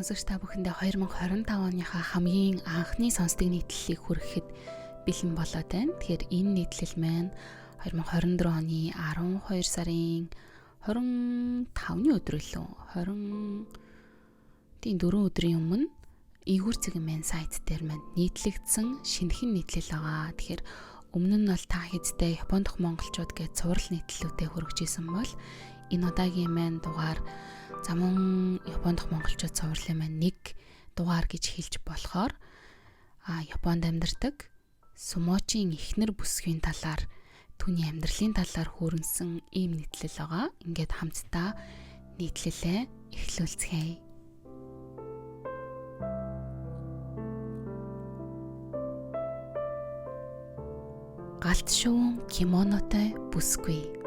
Сонсогч та бүхэндээ 2025 оныхаа хамгийн анхны сонсдог нийтлэлийг хүрэхэд бэлэн болоод байна. Тэгэхээр энэ нийтлэл маань 2024 оны 12 сарын 25-ны өдрөлөө 4 өдрийн өмнө Игүүр цэгийн маань сайт дээр маань нийтлэгдсэн шинэхэн нийтлэл байгаа. Тэгэхээр өмнө нь бол та хэдтэй Японд дох монголчууд гэж цуврал нийтлэлүүдэд хүргэжсэн бол энэ удаагийн маань дугаар замун Японд дох монголчууд цувралын маань нэг дугаар гэж хэлж болохоор Японд амьдардаг сумочийн эхнэр бүсгийн талаар түүний амьдралын талаар хүрэнсэн ийм нийтлэл байгаа. Ингээд хамтдаа нийтлэлээ эхлүүлцгээе. Галт шувун кимонотой бүсгүй.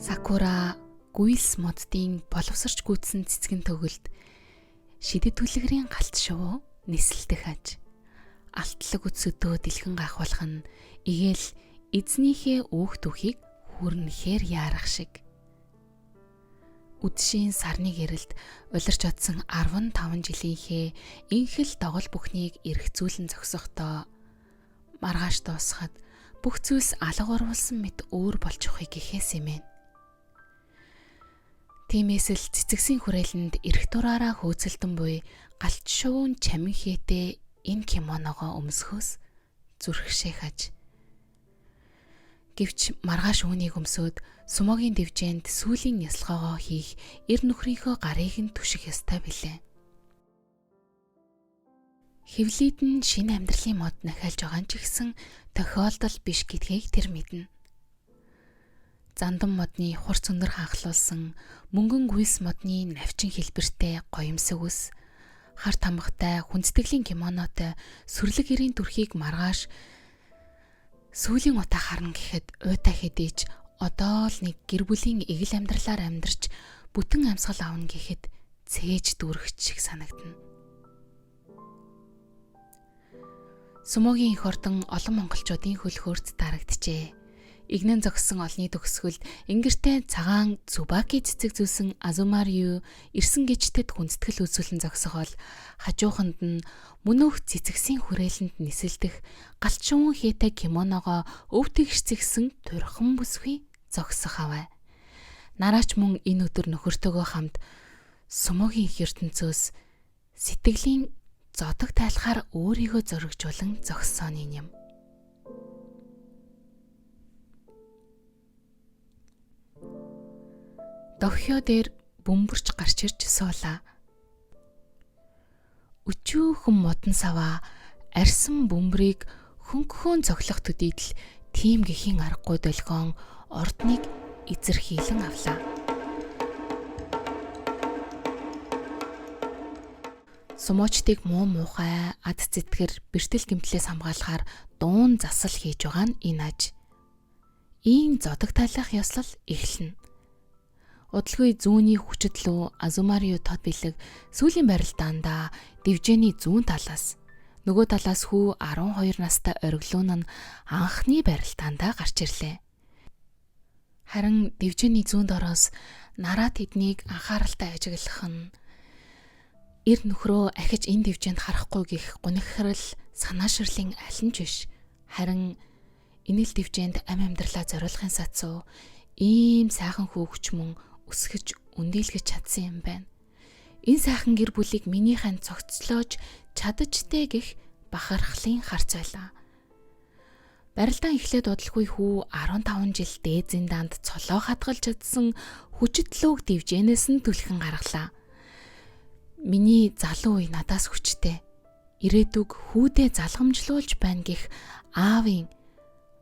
Сакура гүйлс моддын боловсрч гүйцсэн цэцгэн төгөлд шидэд түлэгрийн галт шувуу нисэлдэх аж. Алтлаг үтсөдөө дэлхэн гахвалах нь игээл эзнийхээ өөх түүхийг хүрнэхээр яарах шиг. Үдшийн сарны гэрэлд улирч одсон 15 жилийнхээ инхэл догол бүхнийг эргцүүлэн зогсохдоо маргааш дуусахад бүх зүйлс алга урвалсан мэт өөр болчихыг гэхээс юм. Тиймээс л цэцэгсийн хүрээлэнд эрх дураараа хөөцөлдөн буй галт шувуун чамин хээтэй энэ кимоногоо өмсөхөөс зүрхшээх аж. Гэвч маргааш үүнийг өмсөөд сумогийн дэвжээнд сүүлийн ясалгаагаа хийх эр нөхрийнхөө гарыг нь түших ёстой билээ. Хэвлийд нь шинэ амьдралын мод нахиалж байгаа ч гэсэн тохиолдол биш гэдгийг тэр мэднэ. Зандан модны хурц өнөр ханхлуулсан мөнгөн гүйс модны навчин хэлбэртэй гоёмсог ус, харт хамгатай хүндэтгэлийн кимонотой сүрлэг эрийн дүрхийг маргааш сүүлийн утаа харна гэхэд уйта хэдийж одоо л нэг гэр бүлийн эгэл амьдралаар амьдарч бүтэн амьсгал авна гэхэд цээж дүүрэгч шиг санагдана. Сумогийн эх ордон олон монголчуудын хөлхөөрт дарагджээ. Игнэн зогссон олны төгсгөлд ингэртэй цагаан Цубаки цэцэг зүүсэн Азумариу ирсэн гिचтэд хүндэтгэл үзүүлэн зогсохол хажууханд нь мөнөөх цэцэгсийн хүрээлэнд нисэлдэх галт шувуун хээтэй кимоногоо өв тэгшцэгсэн турхан бүсгүй зогсох аваа. Нараач мөн энэ өдөр нөхөртөөгөө хамт сумогийн их ертөнцөөс сэтгэлийн зодог тайлахаар өөрийгөө зоригжуулан зогссооны юм. Дохио дээр бөмбөрч гарч ирж суулаа. Өчүүхэн модон саваа арьсан бөмбөрийг хөнгөхөөн цоглох төдийдл тийм гэхийн аргагүй долгион ордныг эзэрхийлэн авлаа. Сумочдыг муухай ад зэтгэр бэртэл гэмтлээс хамгаалахаар дуун засал хийж байгаа нь энэ аж. Ийм зодог тайлах ёслол эхэлнэ. Удалгүй зүүнний хүчит лүү Азумариу тод бэлэг сүүлийн барилдаандаа дэвжээний зүүн талаас нөгөө талаас хүү 12 настай ориглуун нь анхны барилдаандаа гарч ирлээ. Харин дэвжээний зүүн дороос нараа тэднийг анхааралтай ажиглах нь эр нөхрөө ахиж энэ дэвжээнд харахгүй гих гунигхрал санааширлын аль нь ч биш. Харин энэ л дэвжээнд ам амьдралаа зориулахын сацуу ийм сайхан хүүхч мөн өсгөж өндийлгэж чадсан юм байна. Энэ сайхан гэр бүлийг минийхэн цогцлоож чадажтэй гэх бахархлын харц байлаа. Барилдаан эхлээд удалгүй хүү 15 жил дээд зиндаанд цолоо хадгалж чадсан хүчит лөөг дэвжээнээс нь түлхэн гаргалаа. Миний залуу үе надаас хүчтэй. Ирээдүг хүүдээ залгамжлуулж байна гэх аавын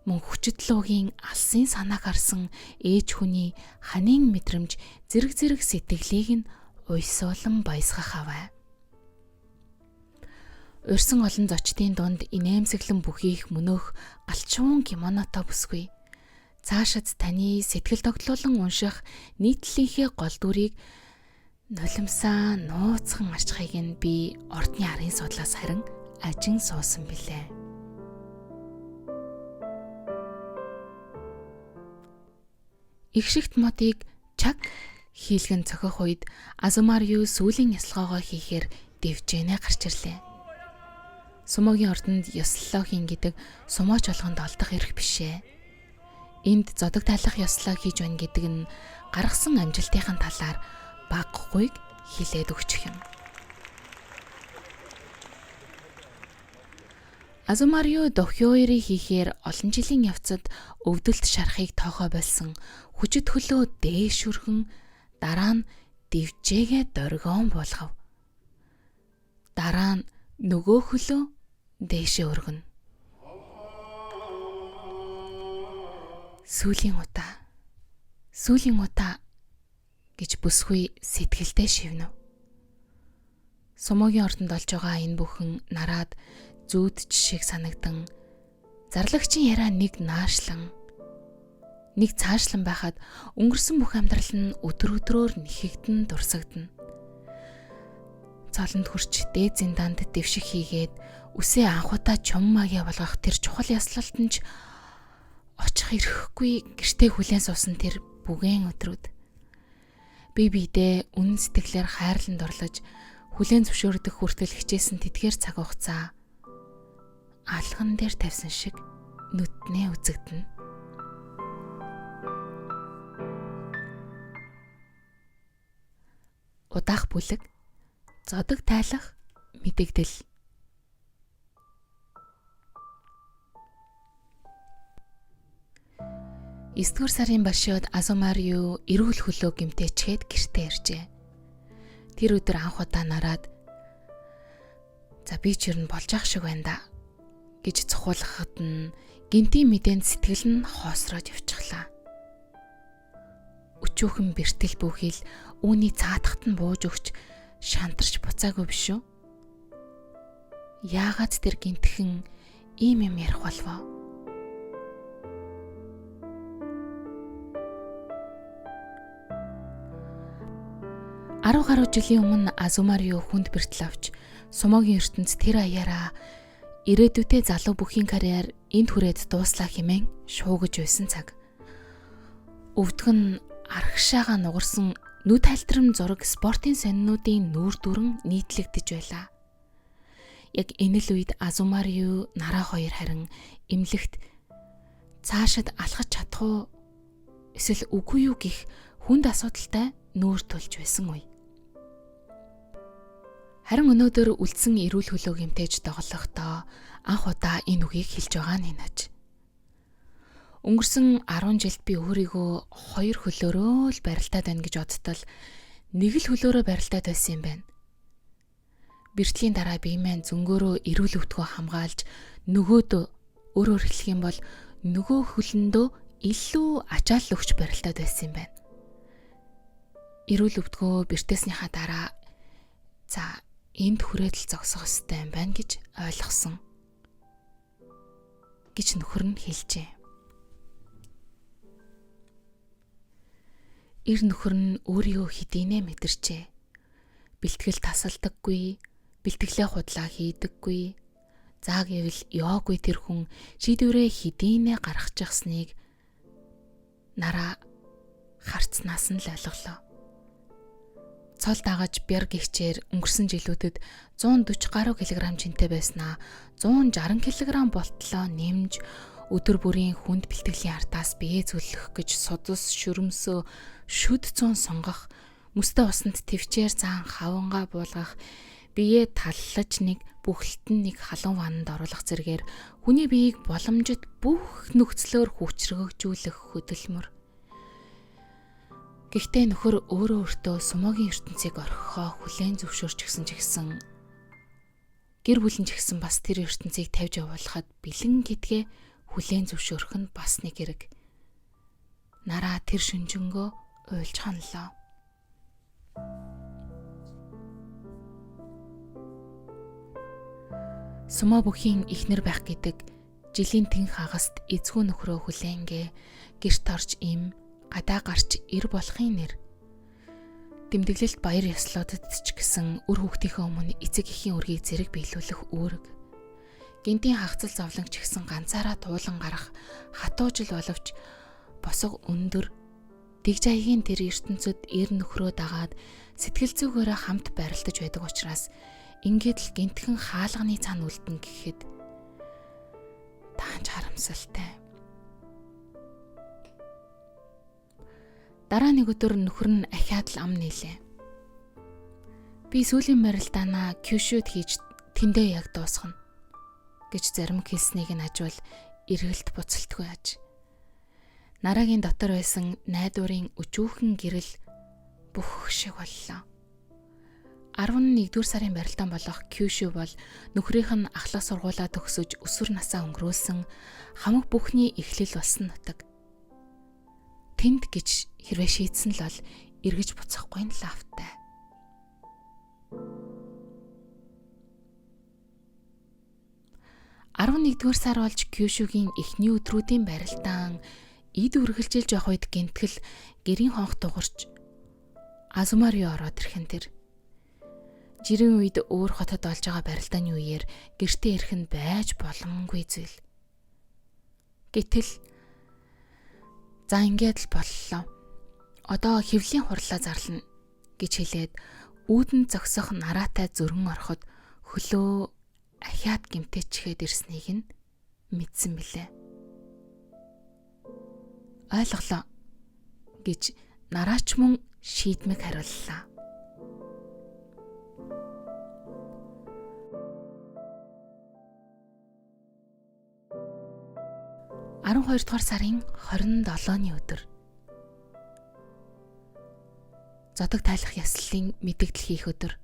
мөн хүчитлөөгийн алсын санааг харсан ээж хүний ханийн мэдрэмж зэрэг сэтгэлийг нь уйсуулан баясгах аваа. Урьсан олон зочдын дунд инээмсэглэн бүхийх мөнөөх галт шувуун кимонотой бүсгүй. Цаашид таны сэтгэл тогтлуулан унших нийтлэлийнхээ гол дүрийг нулимсаа нууцхан арчхайг нь би ордны арын судлаас харин ажин суусан билээ. Их шигт модыг чаг хийлгэн цохих үед Азумариу сүүлийн ясалгаагаа хийхээр дэвжээнэ гарч ирлээ. Сумогийн ордонд ёслолоо хийн гэдэг сумооч болгонд олдох эрх бишээ. Энд зодог тайлах ёслоо хийж байна гэдэг нь гаргасан амжилтын талаар баггүйг хилээд өгчих юм. Азумариу дохёорыг хийхээр олон жилийн явцад өвдөлт шарахыг тоохоо болсон хүчит хөлөө дээшүрхэн дараа нь дивжээгээ доргион болгов. Дараа нь нөгөө хөлөө дээшээ өргөнө. Сүүлийн удаа гэж бүсгүй сэтгэлдээ шивнэв. Сумогийн ордонд олж байгаа энэ бүхэн нараад зүүдч шиг санагдан зарлагчийн яриа нэг наашлан нэг цаашлан байхад өнгөрсөн бүх амьдрал нь өдөр өдрөөр нэхэгдэн дурсагдана. Цолонд хурч дээд зиндаанд дэвших хийгээд үсээ анхудаа чуммагийн болгох тэр чухал яслалтанд ч очих ирэхгүй гэртээ хүлээн суусан тэр бүгээн өдрүүд. Би биедээ үнэн сэтгэлээр хайрланд орлож хүлээн зөвшөөрөх хүртэл хичээсэн тэдгээр цаг хугацаа алган дээр тавьсан шиг нүднээ үзэгдэнэ. Удаах бүлэг, зодог тайлах, мэдэгдэл. 9-р сарын башиод Азумариу эрүүл хөлөө гэмтээчгээд гэртээ иржээ. Тэр өдөр анх удаа нараад "За би ч ер нь болж ах шиг байна да" гэж цохуулахад нь гинтийн мэдээнд сэтгэл нь хоосроод явчихлаа. Өчүүхэн бэртэл бүхэл үүний цаатахт нь бууж өгч шантарч буцаагүй биш үү? Яагаад тэр гинтхэн ийм юм ярих болов? 10 гаруй жилийн өмнө Азумариу хүнд бэртэл авч сумогийн ертөнц тэр аяараа ирээдүйтэй залуу бүхийн карьер энд хүрээд дууслаа хэмээн шуугаж байсан цаг. Өвдгөн нь арагшаага нугарсан нүд хальтрам зураг спортын сонинуудын нүүр дүрэн нийтлэгдэж байлаа. Яг энэ л үед Азумариу нараа хоёр харин эмлэгт цаашид алхаж чадах уу эсвэл үгүй юу гэх хүнд асуудалтай нүүр тулж байсан үе. Харин өнөөдөр үлдсэн эрүүл хөлөө гэмтээж доголохдоо анх удаа энэ үгийг хэлж байгаа нь нэж. Өнгөрсөн 10 жилд би өөрийгөө 2 хөлөөрөө л барилдаад байна гэж бодтол нэг л хөлөөрөө барилдаад байсан юм байна. Бэртлийн дараа биемээ зөнгөөрөө эрүүл өвдгөө хамгаалж нөгөөдөө өөрөөр хэлэх юм бол нөгөө хөлөндөө илүү ачаал өгч барилдаад байсан юм байна. Эрүүл өвдгөө бэртээснийхаа дараа за энд хүрээд л зогсох ёстой юм байна гэж ойлгосон гэж нөхөр нь хэлжээ. Ир нөхөр нь өөрийгөө хэдийнэ мэдэрчээ. Бэлтгэл тасалдаггүй, бэлтгэлээ худлаа хийдэггүй. За гэвэл ёогүй тэр хүн шийдвэрээ хэдийнэ гаргачихсныг нараа харцнаас нь л ойлголоо. Цол дагаж бяр гихчээр өнгөрсөн жилүүдэд 140 гаруй килограмм жинтэй байснаа 160 килограмм болтлоо нэмж өдөр бүрийн хүнд бэлтгэлийн артаас бие зүлэх гэж судас шүрмсөө шүд цун сонгох, мөстө усанд твчээр заан хавангаа буулгах, бие таллаж нэг бүхэлдэн нэг халуун вананд оруулах зэргээр хүний биеийг боломжит бүх нөхцлөөр хүчрхэгжүүлэх хөдөлмөр. Гэхдээ нөхөр өөрөө өөртөө сумогийн ертөнцийг орхихоо хүлээн зөвшөөрчихсөн ч гэсэн гэр бүлэн ч гэсэн бас тэр ертөнцийг тавьж явуулахад бэлэн гэдгээ хүлээн зөвшөөрөх нь бас нэг хэрэг. Нараа тэр шүнжэнгөө уйлж ханлаа. Сумо бүхийн ихнэр байх гэдэг жилийн тэн хагаст эзгүй нөхрөө хүлээнгээ гэрт орж им гадаа гарч ир болохын нэр. Тэмдэглэлт баяр ёслолтод ч гэсэн үр хүүхдийнхээ өмнө эцэг эхийн үргийг зэрэг биелүүлэх үүрэг. Гинтийн хагцал зовлон ч гэсэн ганцаараа туулан гарах хатуужил боловч босго өндөр Тэгж аягийн тэр ертөнцид эр нөхрөө дагаад сэтгэл зүгээрээ хамт байралтаж байдаг учраас ингээд л гинтхэн хаалганы цан үлдэн гэхэд таанч харамсалтай. Дараа нэг өдөр нөхөр нь ахиад л ам нийлээ. Би сүүлийн барилдаанаа Кюшүүд хийж тэндээ яг дуусгана гэж зарим хэлснийг нь хажуул эргэлт буцалтгүй аж. Нарагийн дотор байсан найдварын өчүүхэн гэрэл бүх шиг боллоо. 11-р сарын барилдаан болох Кюшү бол нөхрийнх нь ахлах сургуулаа төгсөж өсвөр насаа өнгөрүүлсэн хамаг бүхний эхлэл болсон нутаг. Тэнд гэж хэрвээ шийдсэн л бол эргэж буцахгүй нь лавтай. Нэгдүгээр сар болж Кюшүгийн эхний өдрүүдийн барилдаан эд үргэлжилж явах үед гинтгэл гэрийн хонх дугарч Азумарио ороод ирхэн тэр. Жирийн үед өөр хотод болж байгаа барилдааны үеэр гэртээ ирэх нь байж боломгүй зүйл. Гэтэл за ингээд л боллоо. Одоо хэвлийн хурлаа зарлана гэж хэлээд үүдэн зогсох нараатай зөргөн ороход хөлөө ахиад гимтээчгээд ирснийг нь мэдсэн билээ. Ойлголоо гэж нараач мөн шийдмэг хариуллаа. Дугаар сарын 27-ны өдөр. Зодог тайлах яслалын мэдэгдэл хийх өдөр.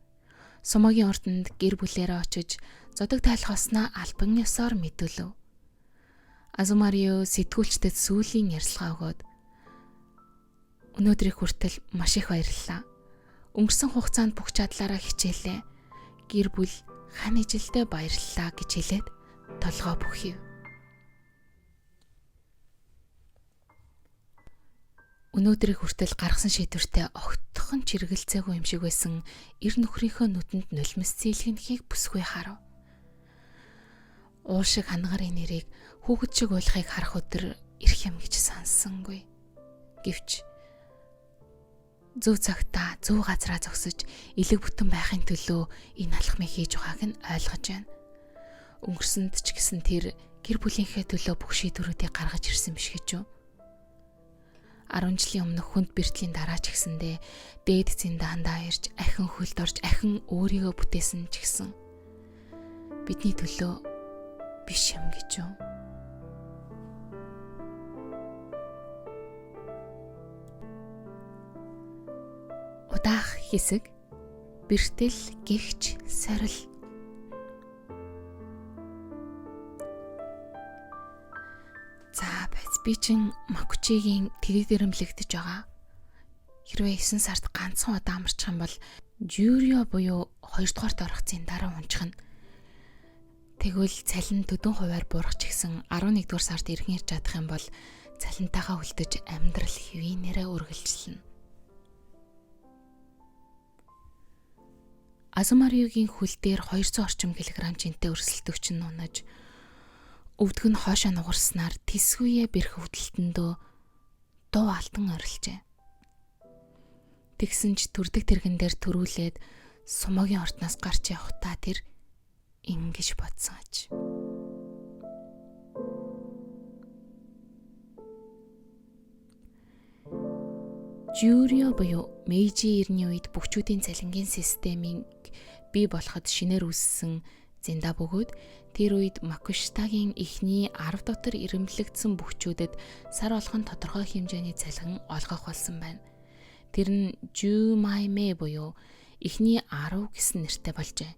Сумагийн ордонд гэр бүлээрээ очиж зодог тайлах осноо албан ёсоор мэдүүлв. Азумарио сэтгүүлчдэд сүүлийн ярьцлага өгөөд өнөөдрийг хүртэл маш их баярлалаа. Өнгөрсөн хугацаанд бүх чадлаараа хичээлээ. Гэр бүл хань ижилдээ баярлалаа гэж хэлээд толгоо бүхийв. Өнөөдрийг хүртэл гаргасан шийдвэртэй огтхон чиргэлцээгүй юм шиг байсан эр нөхрийнхөө нүдэнд нулимс зээлхэнхийг бүсгүй харав. Уушиг хангарын нэрийг хүүхэд шиг уулахыг харах өдөр ирэх юм гэж санссангүй. Гэвч зөв цагтаа зөв газараа зогсож элэг бүтэн байхын төлөө энэ алхмыг хийж байгааг нь ойлгож байна. Өнгөрсөнд ч гэсэн тэр гэр бүлийнхээ төлөө бүх шийдвэрүүдийг гаргаж ирсэн биш гэж юу? 10 жилийн өмнөх хүнд бэртлийн дараа ч гэсэндээ дээд зиндаандаа ирж ахин хөлд орж ахин өөрийгөө бүтээсэн ч гэсэн бидний төлөө биш юм гэж юу? Удаах хэсэг бэртэл гихч сорил. Би чин Макучигийн тэрэд ирэмлэгдэж байгаа. Хэрвээ 9 сард ганцхан удаа амарчих юм бол Жюрио буюу 2 дугаарт орох зэн дараа унчихна. Тэгвэл цалин төдөн хувиар буурах ч гэсэн 11-р сард иргэн ирж чадах юм бол цалинтайгаа үлдэж амьдрал хэвийнээрээ үргэлжилнэ. Азумариогийн хөл дээр 200 орчим килограмм жинтэй өрсөлдөгч нь унаж өвдг нь хоошоо нугарснаар тэсгүйе бэрх өвдөлтөндөө дуу алтан орилжээ. Тэгсэн ч төрдөг тэргэн дээр төрүүлээд сумогийн ордноос гарч явхдаа тэр ингэж бодсон аж. Жюрио буюу Мэйжи эртний үед бүхчүүдийн цалингийн системийг бий болоход шинээр үүссэн зинда бөгөөд тэр үед Макуштагийн эхний 10 дотор ирэмблэгдсэн бүхчүүдэд сар болгон тодорхой хэмжээний цалин олгох болсон байна. Тэр нь Жумайме буюу эхний 10 гэсэн нэртэй болжээ.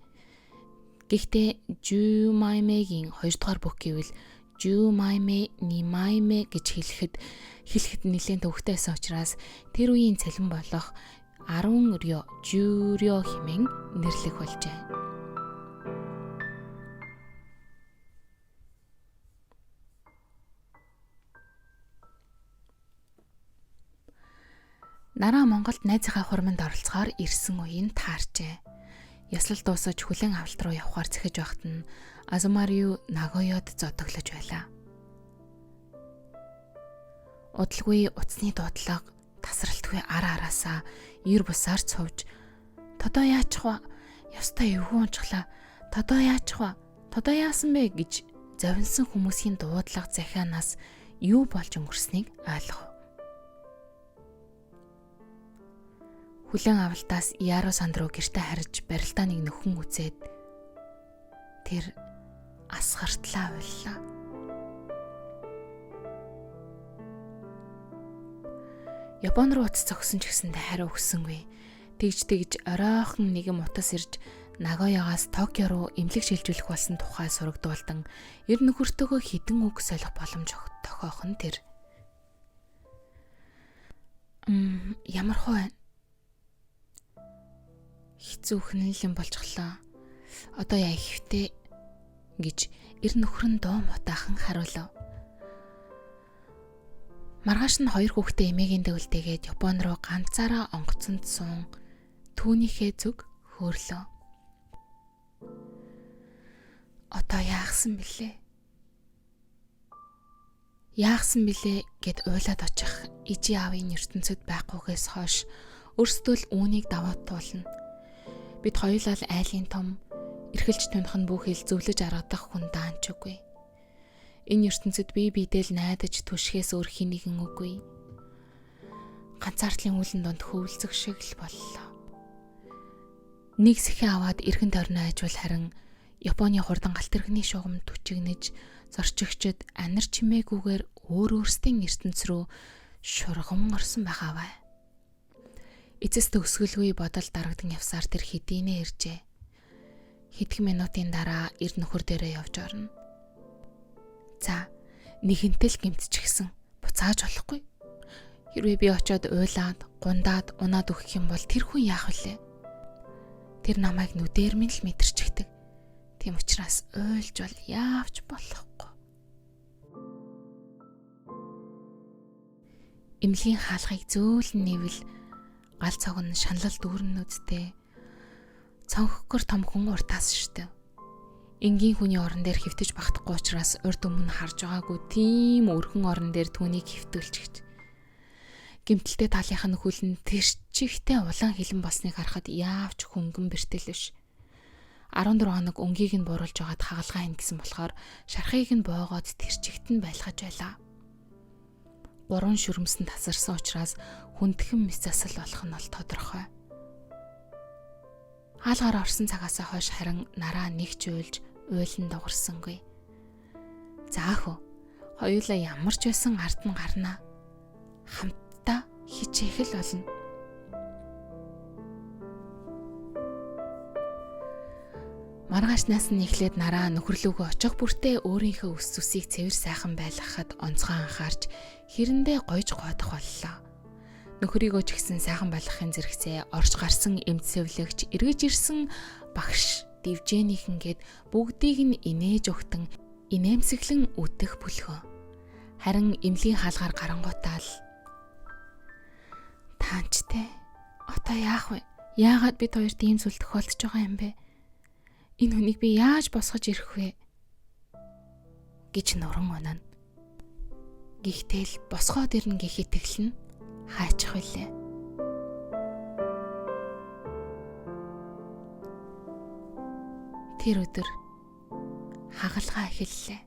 Гэхдээ Жумаймегийн 2 дугаар бүх гэвэл Жумайме Нимайме гэж хэлэхэд нэлээд төвөгтэй байсан учраас тэр үеийн цалин болох 10 рё Жюрио хэмээн нэрлэх болжээ. Нараа Монголд найзынхаа хурамд оролцохоор ирсэн үеийн таарчээ. Яслал дуусаж хүлээн авалт руу явхаар зэхэж байхад нь Азумарио Нагоёд зодоглож байлаа. Удалгүй утасны дуудлага тасралтгүй араасаа ир бусаар цовж "Тодоо яачих вэ? Ёстой эвгүй унчглаа. Тодоо яачих вэ? Тодоо яасан бэ?" гэж зовлонсон хүмүүсийн дуудлага захианаас юу болж өнгөрснийг ойлгов. Хүлэн авалтаас Яро Сандруу гэртээ харж барилдааныг нөхөн үзээд тэр асгартлаа байлаа. Япон руу уц зогсон ч гэсэндээ хариу өгсөнгүй. Тэгж оройхон нэгэн утас ирж Нагоягаас Токио руу эмнэлэг шилжүүлэх болсон тухай сурагдуулдан эр нөхөртөөгөө хідэн үг солих боломж тохиох нь тэр. Ямар хөө байна? Хэцүү хөнөөлөн болчихлоо. Одоо яа ихвтэй гэж эр нөхөр нь дуу мутаахан хариулав. Маргааш нь 2 хүүхдээ эмээгийн дэвлтэйгээд Япон руу ганцаараа онгоцонд суун түүнийхээ зүг хөөрлөө. Одоо яахсан бэлээ? Яахсан бэлээ гэд уйлаад очих ижи аавын ертөнцид байхгүйгээс хойш өөрсдөө л үүнийг даваа туулна. Бид хоёулаа л айлын том эргэлж тунах нь бүхэл зөвлөж аргадах хүн даанч үгүй. Энэ ертөнцид бие биедээ л найдаж түшхээс өөр хинэгэн үгүй. Ганцаардлын үүлэн донд хөвөлцөх шиг л боллоо. Нэг сэхэн аваад эргэн тойрноо ажвал харин Японы хурдан галт тэрэгний шугам түчигнэж зорчигчд анир чимээгүйгээр өөрсдийн ертөнц рүү шургам орсон байгааваа. Эцэст өсгөлгүй бодол дарагдан явсаар тэр хэдийнэ иржээ. Хэдхэн минутын дараа эр нөхөр дээрээ явж орно. За, нэгэнтэй л гэмтчихсэн. Буцааж болохгүй. Хэрвээ би очиод уйлаад, гундаад, унаад өгөх юм бол тэр хүн яах вүлээ? Тэр намайг нүдээр минь л мэдэрчихдэг. Тийм учраас уйлж бол яавч болохгүй. Эмнэлгийн хаалгыг зөөлн нэвэл гал цог нь шаналл дүүрэн нүдтэй. Цонхгөр том хүн уртаас штэ. Энгийн хүний орон дээр хөвтөж багтахгүй учраас урд өмнө харж байгаагүй тийм өрхөн орон дээр түүнийг хөвтүүлчихэж. Гэмтэлтэй талынх нь хүлэн тэрчигтэй улаан хилэн болсныг харахад яавч хөнгөн бэртэл биш. 14 хоног өнгийг нь бууруулж байгаад хагалгаа хийн гэсэн болохоор шархыг нь боогоод тэрчигт нь байлгаж байлаа. 3 шүрмсэнд тасарсан учраас хүндхэн мэс засал болох нь бол тодорхой. Хаалгаар орсон цагаас хойш харин нараа нэгж уйлан дугарсангүй. Заахөө, хоёулаа ямар ч байсан ард нь гарнаа. Хамтдаа хичээх л болно. Маргаашнаас нь эхлээд нараа нөхөрлөгөө очих бүртээ өөрийнхөө өс зүсийг цэвэр сайхан байлгахад онцгой анхаарч хэрэндээ гойж гоодох боллоо. Нөхрийгөө ч гэсэн сайхан байлгахын зэрэгцээ орж гарсан эмцэвлэгч эргэж ирсэн багш дивжээнийхэнгээд бүгдийг нь инээж өгтөн инээмсэглэн үдэх бүлгөө. Харин эмнэлгийн хаалгаар гарангуутаал таанчтай одоо яах вэ? Яагаад бид хоёрт ийм зүйл тохиолдож байгаа юм бэ? Энэ хүнийг би яаж босгож ирэх вэ? гэж нуран унана. Гэхдээ л босгоод ирнэ гэх итгэл нь хаачих вүлээ. Тэр өдөр хагалгаа эхэллээ.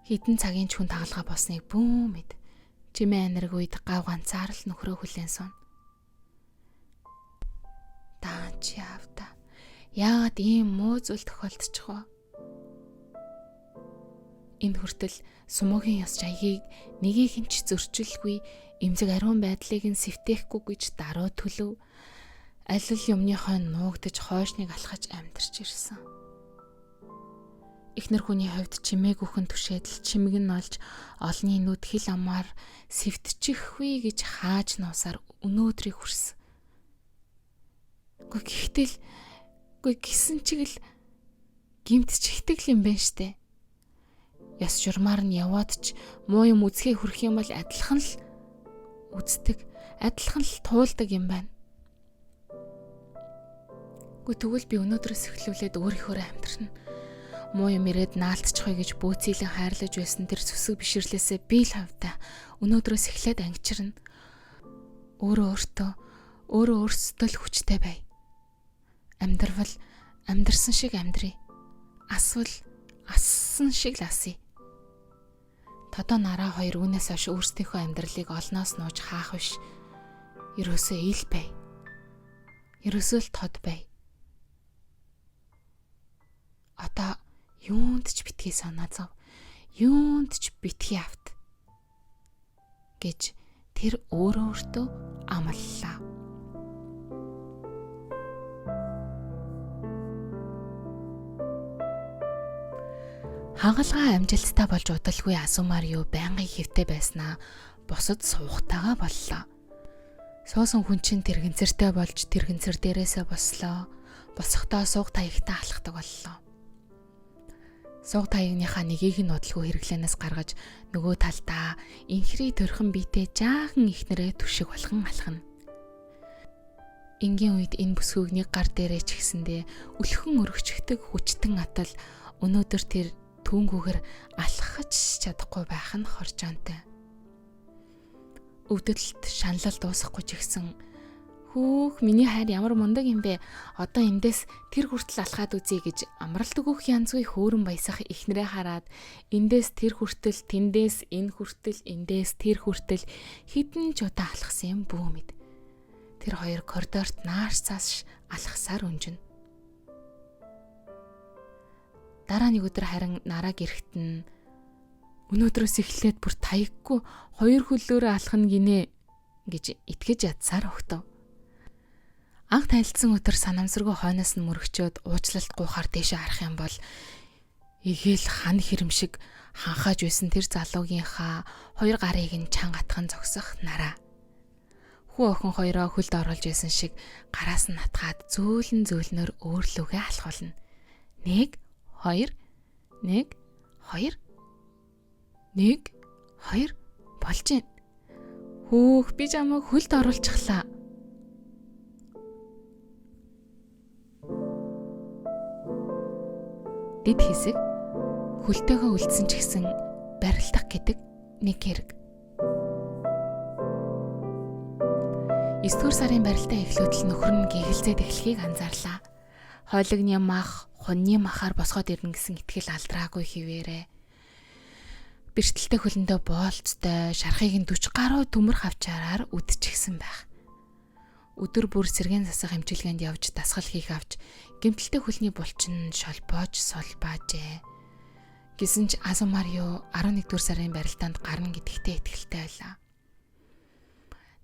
Хэдэн цагийн ч хүн тагалгаа болсныг бүү мэд. Чимээ анирг үед гав ганцаар л нөхрөө хүлээн сууна. Даанч явда. Яагаад ийм муу зүйл тохиолдчих вэ? Энэ хүртэл сумогийн ёс жаягийг нэгийг нь ч зөрчилгүй эмзэг ариун байдлыг нь сэвтээхгүй гэж даруй төлөв. Аль л юмныхоо нуугдаж хойшныг алхаж амьдарч ирсэн. Эхнэр хүний хувьд чимээгүйхэн түшээдэл чимэг нь олж олны нүд хил амаар сэвтчихвээ гэж хааж нуусаар өнөөдрийг хүрсэн. Гэхдээ гисэн чиг л гимтчихдэг юм байна штэ. Яс журмаар нь яваад ч муу юм үзхээ хүрэх юм бол адилхан л үздэг, адилхан л туулдаг юм байна. Тэгвэл би өнөөдрөөс эхлүүлээд өөрийнхөө амьдрна. Муу юм ирээд наалтчихъя гэж бөөцөөлөн хайрлаж байсан тэр сүсэг биширлээсээ би л хавтаа өнөөдрөөс эхлээд ангичирна. Өөрөө өөрсдөө л хүчтэй бай. Амьдрал амьдрсан шиг амьдрий. Асвал ассан шиг л асъя. Тодоо нараа хоёр үүнээс хойш өөрсдийнхөө амьдралыг олноос нууж хаах биш. Ерөөсөө ил бай. Ерөөсөө л тод бай. Одоо юунд ч битгий санаа зов. Юунд ч битгий авт гэж тэр өөртөө амлалаа. Хагалгаа амжилттай болж удалгүй Асумарио байнгын хэвтэй байснаа бусад суухтайгаа боллоо. Суусан хүн чинь тэрэгэнцэртэй болж тэрэгэнцэр дээрээсээ бослоо. Босохдоо сууг таягтай алхдаг боллоо. Сууг таягныхаа нэгийг нь удалгүй хэрэглэнээс гаргаж нөгөө талдаа инхри төрхөн биетэй жаахан ихнэрээ түшиг болгон алхана. Ингийн үед энэ бүсгүйг нэг гар дээрээ ч гисэндээ өлхөн өргөчгдөг хүчтэн атал өнөөдөр тэр түүнгүүгээр алхаж чадахгүй байх нь хоржоонтой. Өвдөлт шаналл дуусахгүй ч гэсэн хүүх миний хайр ямар мундаг юм бэ? Одоо эндээс тэр хүртэл алхаад үзье гэж амралт өгөх янзгүй хөөрөн баясах ихнэрээ хараад эндээс тэр хүртэл тэндээс энэ хүртэл эндээс тэр хүртэл хідэн ч удаа алхсан юм бүү мэд. Тэр хоёр коридорт нааш цааш алхасаар унжина. Дараа нэг өдөр харин нараа гэрхтэн өнөөдрөөс эхлээд бүр таяггүй хоёр хөлөөрөө алхна гинэ гэж итгэж ядсаар өгтөв. Анх танилцсан өдөр санамсаргүй хойноос нь мөрөгчөөд уучлалт гуйхаар дэше харах юм бол игээл хан хэрэмшиг ханхааж байсан тэр залуугийнхаа хоёр гарыг нь чангатхан зогсох нараа. Хүү охин хоёроо хөлд оруулж байсан шиг гараас нь натгаад зөөлнөр өөрлөгөө алхуулна. 1 2 1 2 1 2 болж байна. Хөөх би чамайг хөлд оруулчихлаа. Дэд хэсэг хөлтөөгөө үлдсэн ч гэсэн барилдах гэдэг нэг хэрэг. 9-р сарын барилтаа эхлүүлэл нөхөр нь гихэлзээд эхлэхийг анзаарлаа. Хойлогны мах, хунны махаар босгоод ирнэ гэсэн итгэл алдраагүй хിവэрэ. Бэртэлтэй хөлөндөө боолцтой шархыг нь 40 гаруй төмөр хавчаараар үдчихсэн байх. Өдөр бүр сэргэн засах хэмжүүлгээнд явж дасгал хийх авч гэмтэлтэй хөлний булчин шолбоож солбаажээ. Гэсэн ч Асумарио 11-р сарын барилтаанд гарна гэдэгтээ итгэлтэй байлаа.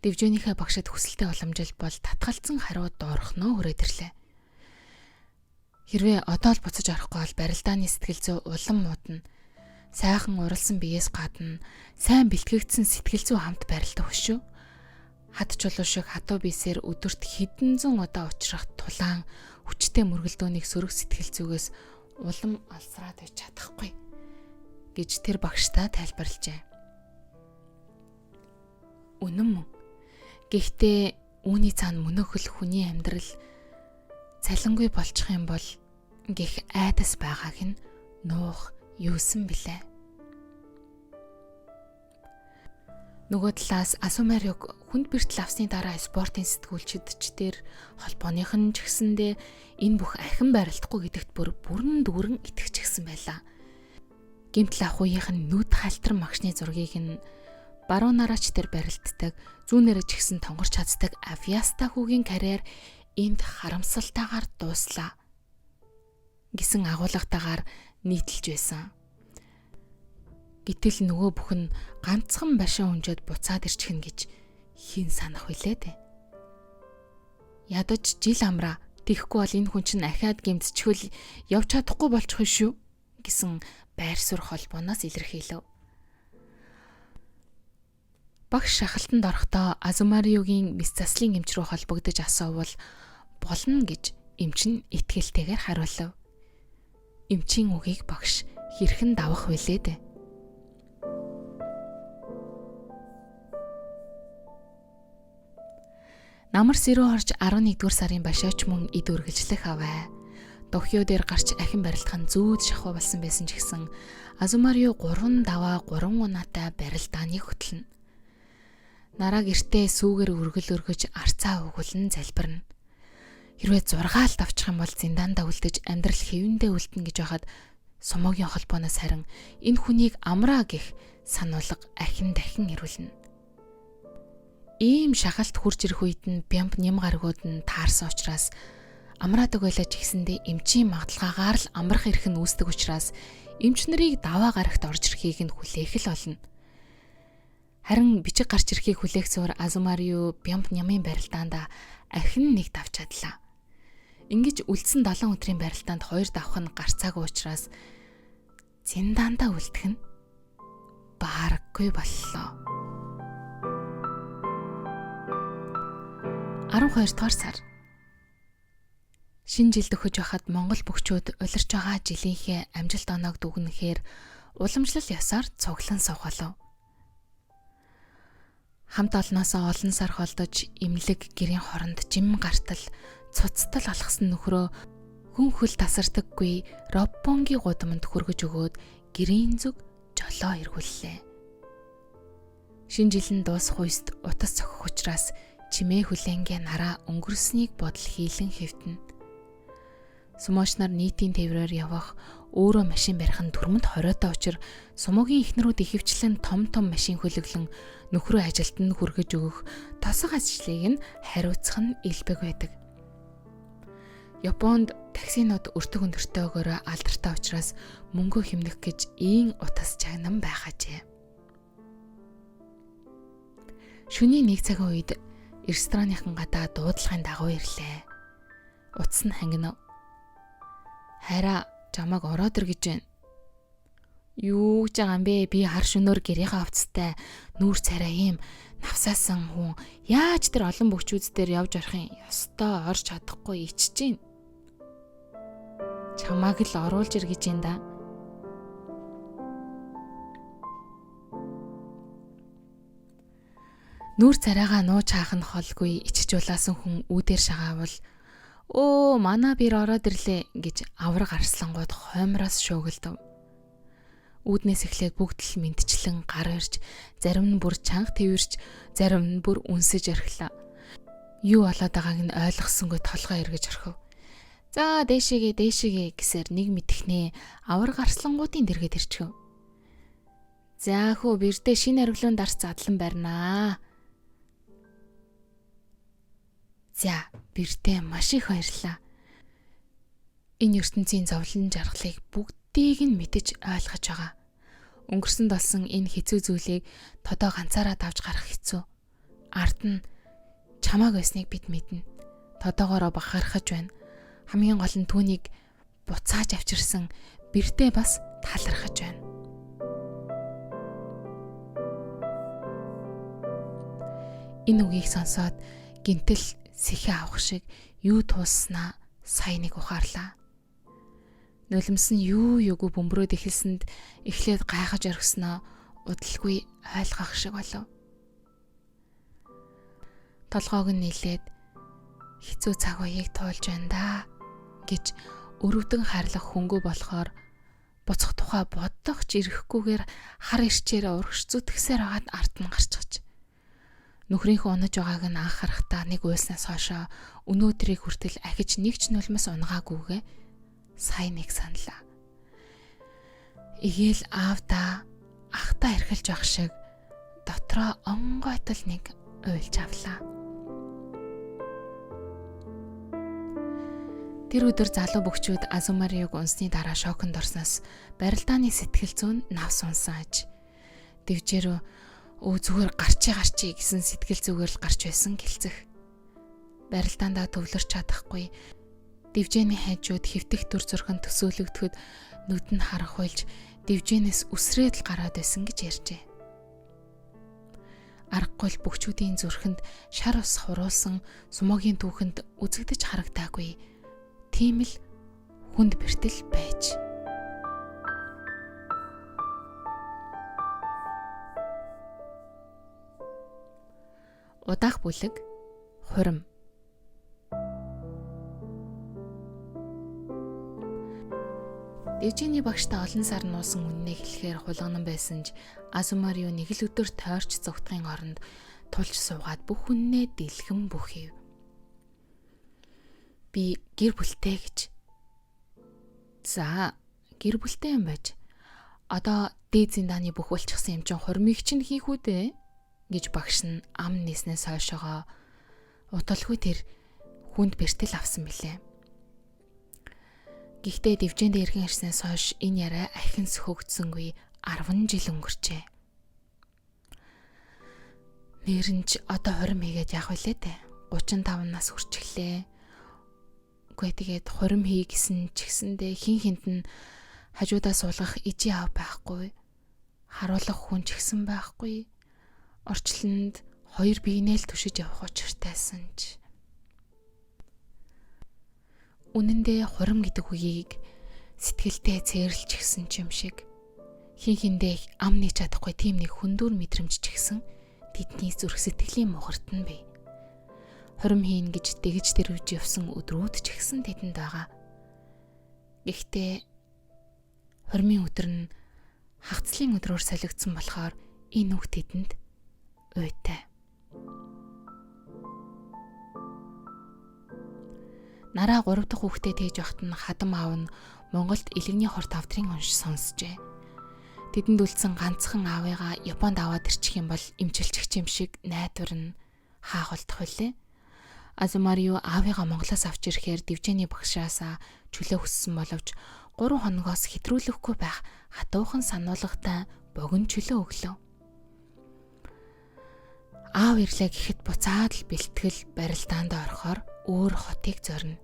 Дэвжөөнийхөө багшид хүсэлтэй уламжил бол татгалцсан хариу доорхноо хүрээд ирлээ. Хэрвээ одоо л буцаж орохгүй бол барилдааны сэтгэл зүй улам муудна. Сайхан уралсан биеэс гадна сайн бэлтгэгдсэн сэтгэл зүй хамт барилдах хөшөө. Хад чулуу шиг хатуу биесээр өдөрт хэдэн зуун удаа учрах тулаан хүчтэй мөргөлдөөнийг сөрөг сэтгэл зүгээс улам алсраад байж чадахгүй гэж тэр багштай тайлбарлажээ. Үнэн мөн. Гэхдээ үүний цаана мөнөөхөл хүний амьдрал цалингүй болчих юм бол гэх айдас байгааг нь нуух юусэн билээ. Нөгөө талаас Асумариог хүнд бэртэл авсны дараа спортын сэтгүүлчдчдэр холбооных нь ч гэсэндээ энэ бүх ахин барилдахгүй гэдэгт бүрэн дүүрэн итгэчихсэн байлаа. Гэмтэл ах үеийнх нь нүд халтар магшны зургийг нь баруунаараач тэр барилддаг, зүүнээрээ ч гэсэн тонгорч чаддаг Авиаста хүүгийн карьер энд харамсалтайгаар дууслаа гэсэн агуулгатайгаар нийтэлж байсан. Гэтэл нөгөө бүх нь ганцхан башин өнжөөд буцаад ирчихнэ гэж хэн санах вүлээ дээ. Ядаж жил амраа тийхгүй бол энэ хүн чинь ахаад гэмтчихвэл явж чадахгүй болчих шүү гэсэн байр суурь холбооноос илэрхийлв. Багш шахалтанд орохдоо Асумариогийн мэс заслын эмч рүү холбогдож асуувал болно гэж эмч нь итгэлтэйгээр хариулв. Эмчийн үгийг багш хэрхэн давах вүлээ дээ. Намар сэрүү орж 11-р сарын башаач мөн эд үргэлжлэх аваа. Дохио дээр гарч ахин барилдах нь зүүд шахуу болсон байсан ч гэсэн Азумарио 3 даваа 3 унаатай барилдааныг хөтлөнө. Нараа гэртээ сүүгээр өргөл өргөж арцаа өгүүлэн залбирна. Хэрвээ 6 авчих юм бол зиндаандаа үлдэж амьдрал хэвэндээ үлдэнэ гэж байхад Сумогийн холбооноос харин энэ хүнийг амраа гэх сануулга ахин дахин ирүүлнэ. Ийм шахалт хурж ирэх үед нь Бямб нэм гаргууд нь таарсан учраас амраадаг байлаач гэсэндээ эмчийн магадaltaгаар л амрах эрх нь үүсдэг учраас эмч нарыг даваа гарагт орж ирэхийг нь хүлээх л болно. Харин бичиг гарч ирэхийг хүлээх зуур Азумарио Бямб нямын барилдаанд ахин нэг давч чадлаа. Ингэж үлдсэн 7 өдрийн барилдаанд 2 давх нь гарцаагүй учраас зиндаандаа үлдэх нь баараггүй боллоо. 12 дугаар сар. Шинэ жилд өгч байхад Монгол бөхчүүд улирч байгаа жилийнхээ амжилт оноог дүгнэхээр уламжлал ёсоор цуглан суугалав. Хамт олноосоо олон сар холдож имлэг гэрийн хоронд жим гартал цуцтал алхсан нөхрөө хүн хөл тасардаггүй Роббонгийн гудамд хүргэж өгөөд гэрийн зүг жолоо эргүүллээ. Шинэ жил нь дуусах үест утас цохих учраас чимээ хүлэнгээ нараа өнгөрснийг бодол хийлэн хэвтэнэ. Сумооч нар нийтийн тээврээр явах өөрөө машин барих нь төрмөнд хориотой учраа Сумогийн эхнэрүүд ихэвчлэн том машин хөлөглөн нөхрөө ажилтанд хүргэж өгөх тосго ажлыг нь хариуцах нь элбэг байдаг. Японд таксинууд өртөг өндөртэйгөөр алдартай учраас мөнгө хэмнэх гэж ийн утас чагнан байхажээ. Шөнийн 1 цагийн үед ресторанынхан гадаа дуудлагын дагуу ирлээ. Утас нь хангинав. Хараа чамаг ороод ир гэж байна. Юу гэж байгаа юм бэ? Би хар шөнөөр гэрийнхээ хувцастай нүүр царай ийм навсаасан хүн яаж тэр олон бөхчүүд дээр явж орох юм? Ёстой орж чадахгүй ичж гин. Чамаг л оруулж ир гэж юм да. Нүүр царайгаа нууж хаах нь холгүй ичж улаасан хүн үүдээр шагаавал "Оо, манай бэр ороод ирлээ" гэж авраг арслангууд хоймроос шуугилдав. Үүднээс эхлээд бүгд л мэдчлэн гар ирж, зарим нь бүр чанга твэрч, зарим нь бүр үнсэж орхилоо. Юу болоод байгааг нь ойлгосонгүй толгой эргэж орхив. "За, дээшээгээ" гэсээр нэг мэдхнээ авраг арслангуудын дэргэд ирчихв. "За хөө, бэрдээ шинэ арвилуун дарс задлан баринаа." "За, бэрдээ маш их баярлалаа. Энэ ертөнцийн зовлон жаргалыг бүгдийг нь мэдэж ойлгож байгаа. Өнгөрсөнд болсон энэ хэцүү зүйлийг тодоо ганцаараа давж гарах хэцүү. Ард нь чамааг байсныг бид мэднэ. Тодоогоороо бахархаж байна. Хамгийн гол нь түүнийг буцааж авчирсан бэрдээ бас талархаж байна." Энэ үгийг сонсоод гинтэл сэхэ авах шиг юу тууснаа сая нэг ухаарлаа. Нулимс нь юугүй бөмбөрөөд эхэлсэнд эхлээд гайхаж орхисноо удалгүй ойлгох шиг болов. Толгоог нь нийлээд "Хэцүү цаг үеийг туулж байна да" гэж өрөвдөн харлах хөнгөө болохоор буцах тухай бодох ч ирэхгүйгээр хар ирчээр урагш зүтгэсээр хагаад ард нь гарчиж. Нөхрийнхөө унаж байгааг нь анхаарахтаа нэг уйлснаас хойшоо өнөөдрийг хүртэл ахиж нэг ч нулимс унгаагүйгээ сая нэг саналаа. Игээл аавда ахтаа эрхэлж явах шиг дотроо онгойтол нэг уйлж авлаа. Тэр өдөр залуу бөхчүүд Азумариог унсны дараа шоконд орсноос барилдааны сэтгэл зүйн навс унсан аж. Дэвжээрөө зүгээр гарчи гэсэн сэтгэл зүгээр л гарч байсан гэлцэх. Барилдаандаа төвлөрч чадахгүй Дивжээний хайжууд хэвтэх төр зурхан төсөөлөгдөхөд нүд нь харах хуйлж дивжээнээс үсрээд л гараад байсан гэж ярьжээ. Аргагүй л бөхчүүдийн зүрхэнд шар ус хуруулсан Сумогийн түүхэнд үзэгдэж харагдаагүй тийм л хүнд бэртэл байж. Удаах бүлэг хурим. Дэвжиний багштай олон сар нуусан үннээ хэлэхээр хулганан байсан ч Азумарио нэг л өдөр тойрч зүгтгхийн оронд тулж суугаад бүх үннээ дэлгэн бүхийв. Би гэр бүлтэй гэж. За, гэр бүлтэй юм байж. Одоо дээд зиндааны бүх болчихсон юм чин хормыг чинь хийх үү гэж багш нь ам нийснээс хойшоогоо уталгүй тэр хүнд бэртэл авсан билээ. Гэхдээ дэвжээнд эргэн ирснээс хойш энэ яриа ахин сөхөгдсөнгүй 10 жил өнгөрчээ. Нэрнч одоо 20 хийгээд явах вүлээ те. 35 нас хүрчихлээ. Үгүй тэгээд 20 хий гэсэн ч гэсэндээ хин хинт нь хажуудаа суулгах ижи аав байхгүй. Харуулах хүн ч гэсэн байхгүй. Орчлонд хоёр биенээ л түшиж явах учиртайсан ч. Үнэндээ хурим гэдэг үгийг сэтгэлдээ цээрлж гисэн ч юм шиг хин хиндээ ам нээж чадахгүй тийм нэг хүндүр мэдрэмж ч гисэн тэдний зүрх сэтгэлийн мухарт нь бий. Хурим хийн гэж дэгж дэрвж явсан өдрүүд ч гисэн тэдэнд байгаа. Гэхдээ хуримын өдөр нь хагцлын өдрөөр солигдсон болохоор энэ үг тэдэнд уйтай. Нараа 3 дахь хүүхдээ тээж явахт нь хадам аав нь Монголд элэгний хорт авдрын унш сонсжээ. Тэдэнд үлдсэн ганцхан аавыгаа Японд аваад ирчих юм бол эмчилчих юм шиг найдвар нь хаахулдах үлээ. Азумарио аавыгаа Монголоос авч ирэхээр дэвжээний багшаасаа чөлөө хүссэн боловч 3 хоногоос хэтрүүлэхгүй байх хатуухан сануулгатай богино чөлөө өглөө. Аав ирлээ гэхэд буцаад л бэлтгэл барилдаанд орохоор өөр хотыг зорино.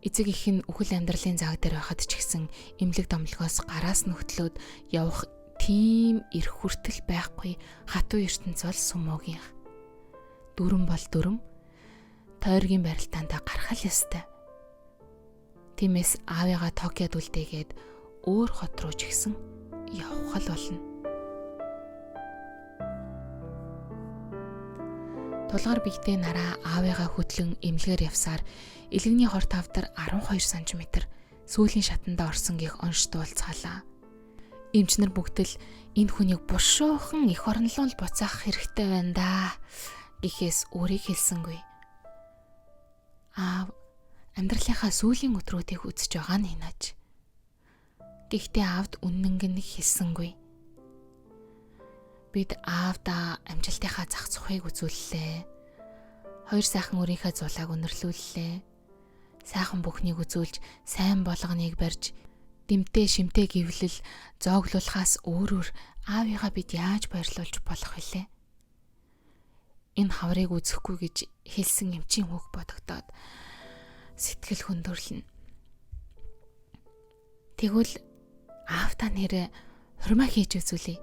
Эцэг их нь үхэл амьдралын заг дээр байхад ч гэсэн эмнэлэг домлогоос гараас нөхдлөөд явах тийм эрх хүртэл байхгүй хатуу ертөнц бол сүмөөгийн. Дүрм бол дүрм. Тойргийн барилдаандаа гарах л ёстой. Тиймээс аавыгаа Токиод үлдээгээд өөр хот руу ч гэсэн явах л болно. Тулгаар бигтэй нараа аавыгаа хөтлөн эмнэлгээр явсаар элэгний хорт авдар 12 см сүүлийн шатанда орсон гих оншд уулзгаалаа. Эмчнэр бүгдэл энэ хүнийг бушуухан эх орнолоо л буцаах хэрэгтэй байна да гэхээс өөрийг хэлсэнгүй. Аав амьдралынхаа сүүлийн өдрүүдийг үзэж байгаа нь хинаач. Гэхдээ аавд үнэнг нь хэлсэнгүй. Бид аавда амжилтынхаа зах зухыг үзүүллээ. 2 сайхан өрийнхөө зулааг өнөрлүүллээ. Сайхан бүхнийг үзүүлж, сайн болгоныг барьж, дэмтэй шимтэй гэвлэл зооглуулахаас өөрөөр аавыгаа бид яаж баярлуулж болох вүлээ? Энэ хаврыг үзэхгүй гэж хэлсэн эмчийн үг бодогдоод сэтгэл хөндөрлөнө. Тэгвэл аавтаа нэрэ хурмаа хийж үзүүлээ.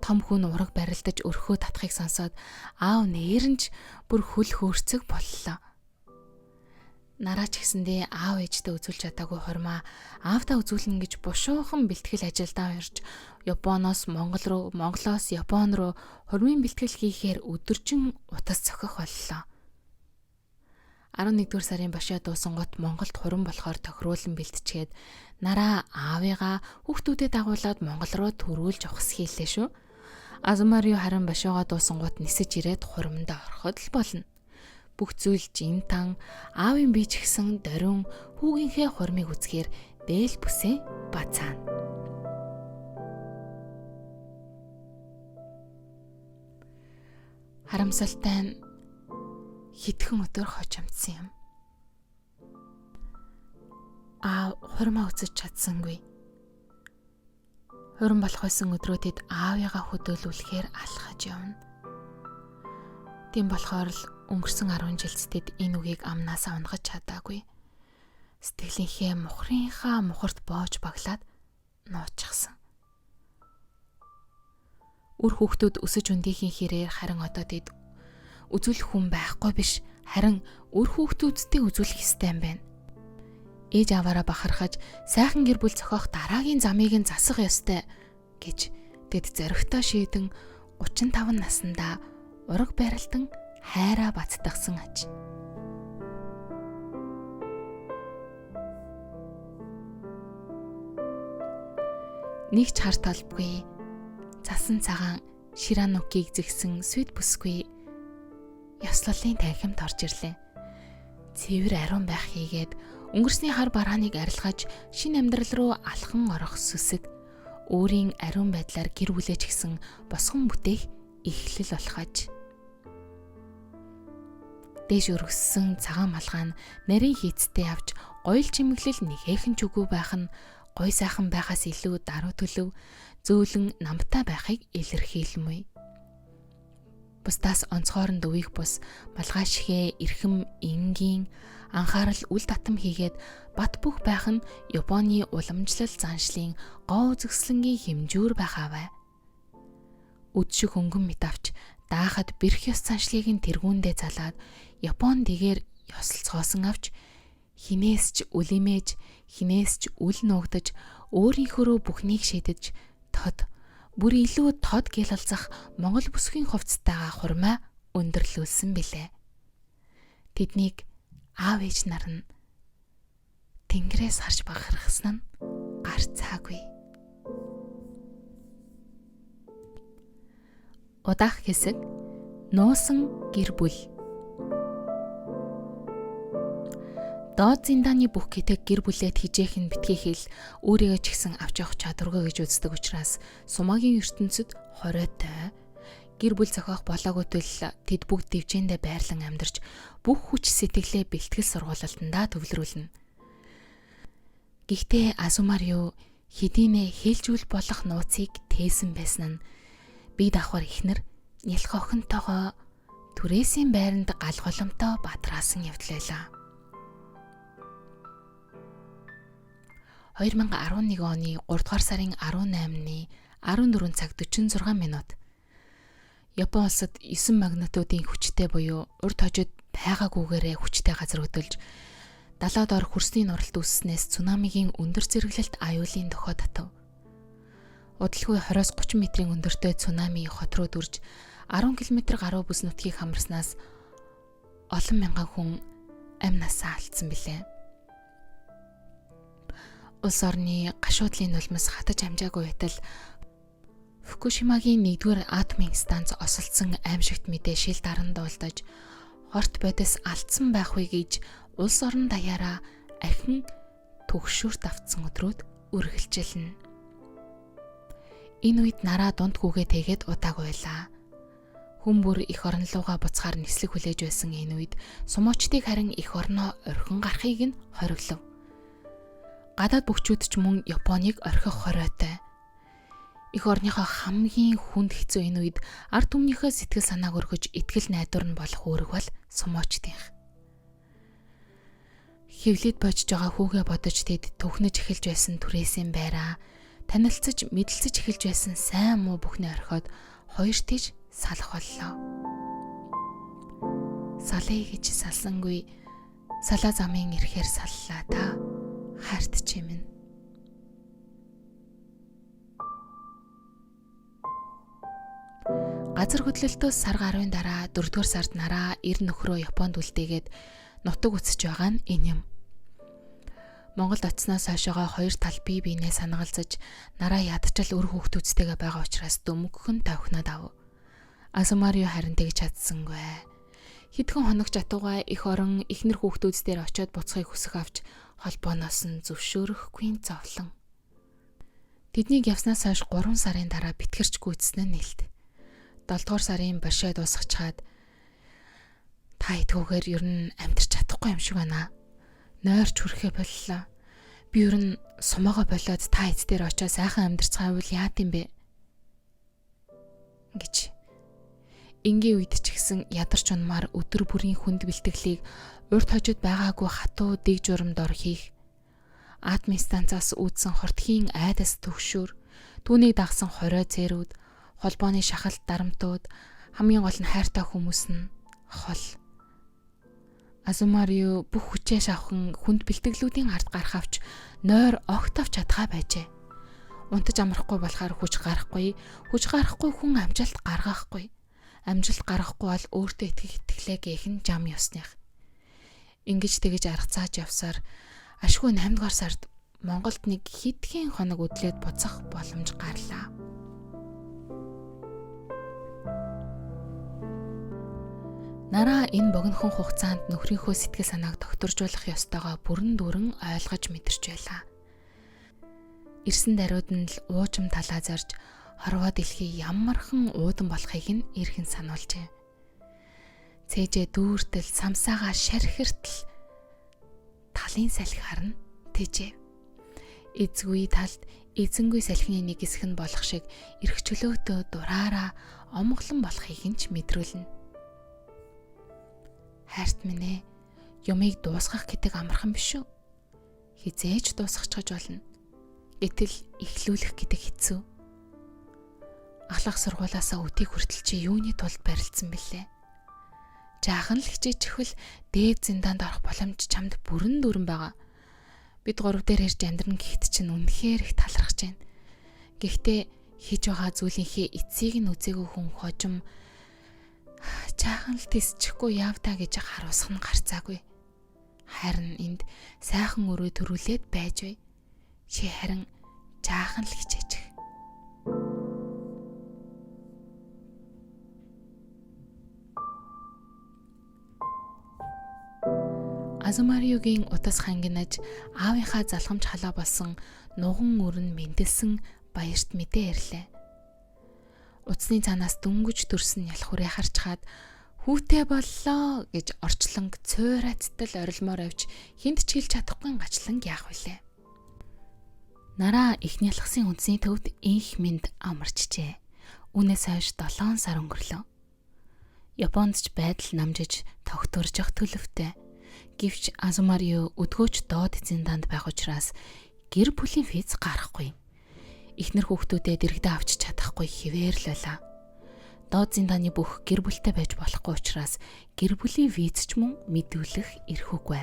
Том хүн ураг барилдаж өрхөө татахыг сонсоод аав нээрнч бүр хөл хөөрцөг боллоо. Нараач гэсэндээ аав ээжтэй үзүүлж чадаагүй хурмаа аавтаа үзүүлнэ гэж бушуухан бэлтгэл ажилдаа ирж Японоос Монгол руу, Монголоос Япон руу хурмын бэлтгэл хийхээр өдөржин утас цохих боллоо. 11-р сарын башаа дуусан гот Монголд хурим болохоор тохируулан бэлтчихэд нараа аавыгаа хүүхдүүдэд дагуулад Монгол руу төрүүлж ухсхийллээ шүү. Азумарио харин башаага дуусан гот нисэж ирээд хуримдаа ороход л болно. Бүх зүйл жинтан аавын бие ч гэсэн дорин хүүгийнхээ хурмыг үзэхээр дээл бүсээ бацаана. Харамсалтай нь хитгэн өдөр хожимдсан юм. Аав хурмаа үзэж чадсангүй. Хурим болох байсан өдрүүдэд аавыгаа хөдөөлүүлэхээр алхаж явна. Тийм болохоор л өнгөрсөн 10 жилстэд энэ үгийг амнаасаа унгаж чадаагүй. Сэтгэлийнхээ мухрынхаа мухарт боож баглаад нуучихсан. Үр хүүхдүүд өсөж өндийхийн хэрээр харин одоо тэд үзүүлэх хүн байхгүй биш, харин үр хүүхдүүдтэй үзүүлэх ёстой юм байна. Ээж аваараа бахархаж сайхан гэр бүл зохиох дараагийн замыг нь засах ёстой гэж тэд зоригтой шийдэн 35 наснда ураг барилдан хайраа баттгсан аж. нэг ч хар толбгүй. Цасан цагаан Ширанукийг зэгсэн свит бүсгүй ёслолын танхимд орж ирлээ. Цэвэр ариун байх хийгээд өнгөрсний хар барааныг арилгаж шинэ амьдрал руу алхан орох сүсэг өөрийн ариун байдлаар гэр бүлээч гисэн босгон бүтээх эхлэл болохож. Дээш өргөссөн цагаан малгай нь нарийн хийцтэй авч гоёл чимэглэл нэхэхэн ч үгүй байх нь гой сайхан байхаас илүү даруй төлөв зөөлөн намтай байхыг илэрхийлмүй. Бусдаас онцгойрон дөвийг бус малгай шигээ эрхэм энгийн анхаарал үл татам хийгээд бат бөх байх нь Японы уламжлал заншлын гоо үзэсгэлэнгийн хэмжүүр байхавай. Үд шиг хөнгөн мэт авч даахад бэрх ёс заншлыг нь тэргүүндээ залаад Япон дэгээр ёсолцгоосон авч хинээс ч үлэмээж хинээс ч үл нуугдаж өөрийнхөө бүхнийг шийдэж тод бүр илүү тод гялалзах Монгол бүсгийн хувцастайгаа хурмаа өндөрлүүлсэн билээ. Тэднийг аав ээж нар нь тэнгэрээс харж бахархсан нь гарцаагүй. Удаах хэсэг нуусан гэр бүл. Доод зиндааны бүх гэтэг гэр бүлэд хижээх нь битгий хэл өөрийгөө ч гэсэн авч явах чадваргүй гэж үздэг учраас Сумагийн ертөнцид хориотой гэр бүл зохиох болоогүй тул тэд бүгд дэвжээндээ байрлан амьдарч бүх хүч сэтгэлээ бэлтгэл сургуулалтандаа төвлөрүүлнэ. Гэхдээ Азумарио хэдийнэ хэлжүүл болох нууцыг тээсэн байсан нь бие давхар ихнэр нялх охинтойгоо түрээсийн байранд гал голомтой бадраасан явдал байлаа. 2011 оны 3 дугаар сарын 18-ны 14 цаг 46 минут Япон улсад 9 магнитудын хүчтэй буюу урд хожид байгаагүйгээрээ хүчтэй газар хөдөлж далаад ор хөрсний нуралт үүсснээс цунамигийн өндөр зэрэглэлт аюулын дохио татав. Удалгүй 20-30 метрийн өндөртэй цунами хот руу дүрж 10 км гаруй бүс нутгийг хамарснаас олон мянган хүн амь насаа алдсан билээ. Улс орны гашуудлын нулимс хатаж амжаагүй байтал Фукушимагийн 1-р атомын станц осолдсон аимшигт мэдээ шил даран дуулдаж хорт бодис алдсан байх вэ гэж улс орон даяараа ахин төгшөөрт автсан өдрүүд үргэлжилнэ. Энэ үед нараа дундгүйгээ тэгээд удааг байлаа. Хүмүүр их орон руугаа буцахаар нислэг хүлээж байсан энэ үед сумуучдыг харин их орноо орхин гарахыг нь хориглов. Гадаад бүгчүүд ч мөн Японыг орхих хориотой. Их орныхоо хамгийн хүнд хэцүү энэ үед ард түмнийхөө сэтгэл санааг өргөж итгэл найдвар нь болох үүрэг бол сумуучдынх. Хевлэд божж байгаа хүүгээ бодож тэд төвхнөж эхэлж байсан түрээсийн байраа танилцж мэдлцэж эхэлж байсан сайн муу бүхний орхиод хоёр тийж салах боллоо. Салъя гэж салсангүй салаа замын ирэхээр саллаа та хайрт чимэн. Газар хөдлөлтөөс сар гаруйн дараа 4-р сард нараа 90 нөхрөө Японд үлдээгээд нутаг үсэж байгаа нь энэ юм. Монголд очсноос хойшоо хоёр тал бие биенээ санагалзаж нараа ядчил өр хүүхдүүдтэйгээ байгаа учраас дөмгөхөн тавхнаад ав. Азумарио харин тэгж чадсангүй. Хэдхэн хоног жатуугаа их орон ихнэр хүүхдүүд дээр очиод буцахыг хүсэх авч холбооноос нь зөвшөөрөхгүй зовлон. Тэднийг явснаас хойш 3 сарын дараа битгэрч гүйцсэн нь нэлт. 7 дугаар сарын бошоо дуусгачаад та идгүүгээр ер нь амьдрч чадахгүй юм шиг байна. Нойрч хүрэхэ боллоо. Би ер нь сумаага болоод та эц дээр очиж сайхан амьдрцгаавал яат юм бэ? гэж. Ингийн үед ч гэсэн ядарч унмаар өдөр бүрийн хүнд бэлтгэлийг урд хожид байгаагүй хатуу дэг журамд ор хийх. Атомын станцаас үүдсэн хортхийн айдас төгшөөр, түүнийг дагсан хорой цэрүүд, холбооны шахалт дарамтууд, хамгийн гол нь хайртай хүмүүс нь хол. Азумарио бүх хүчээ шавхан хүнд бэлтгэлүүдийн ард гарах авч нойр огт авч чадхаа байжээ. Унтаж амрахгүй болохоор хүч гарахгүй хүн амжилт гаргахгүй. Амжилт гаргахгүй бол өөртөө итгэх итгэлээ гээх нь жам ёсных. Ингэж тэгэж арга цааж явсаар ашгүй 8 дугаар сард Монголд нэг хэдхэн хоног өдлөөд буцах боломж гарлаа. Нараа энэ богинохон хугацаанд нөхрийнхөө сэтгэл санааг тогтворжуулах ёстойгоо бүрэн дүүрэн ойлгож мэдэрч байлаа. Ирсэн даруйд нь л уужим талаа зорж хорвоо дэлхий ямархан уудан болохыг нь эргэн сануулжээ. Цээжээ дүүртэл самсаагаа шархиртал талын салхи харна тэжээ. Эзгүй талд эзэнгүй салхины нэг хэсэг нь болох шиг эрх чөлөөтөө дураараа омглон болохыг нь ч мэдрүүлнэ. Хайрт минь ээ, юмыг дуусгах гэдэг амархан биш үү? Хизээж дуусгахч болно. Гэтэл эхлүүлэх гэдэг хэцүү. Ахлах сургуулаасаа өдийг хүртэл чи юуны тулд барилдсан бэлээ? Жаахан л хичээчихвэл дээд зиндаанд орох боломж чамд бүрэн дүүрэн байгаа. Бид гурав дээр ирж амьдрна гэхэд чинь үнэхээр их талархаж байна. Гэхдээ хийж байгаа зүйлийнхээ эцсийг нь үзээгүй хүн хожим жаахан л тисчихгүй явдаа гэж харуулсах нь гарцаагүй. Харин энд сайхан өрөө төрүүлээд байж бай. Чи харин жаахан л хичээчих. Азумариугийн утас хангинаж аавынхаа залхамж халаа болсон нуган өрн мэндэлсэн баярт мэдээ ирлээ. Утасны цаанаас дөнгөж төрсөн ялхуурыг харчхаад хүүтэй боллоо гэж орчлонг цуурайцтал орилмоор авч хинт ч хэлж чадахгүй гачлан яах вүлээ. Нараа ихний ялхсан үндсний төвд инх мэд амарчжээ. Үүнээс хойш 7 сар өнгөрлөө. Японд ч байдал намжиж тогтворжих төлөвтэй. Гэвч Азумариу өдгөөч доод зиндаанд байх учраас гэр бүлийн виз гарахгүй. Эхнэр хүүхдүүдэд дэрэгдээ авч чадахгүй хിവэр л байлаа. Доод зиндааны бүх гэр бүлтэй байж болохгүй учраас гэр бүлийн виз ч мөн мэдүүлэх эрхүүгүй.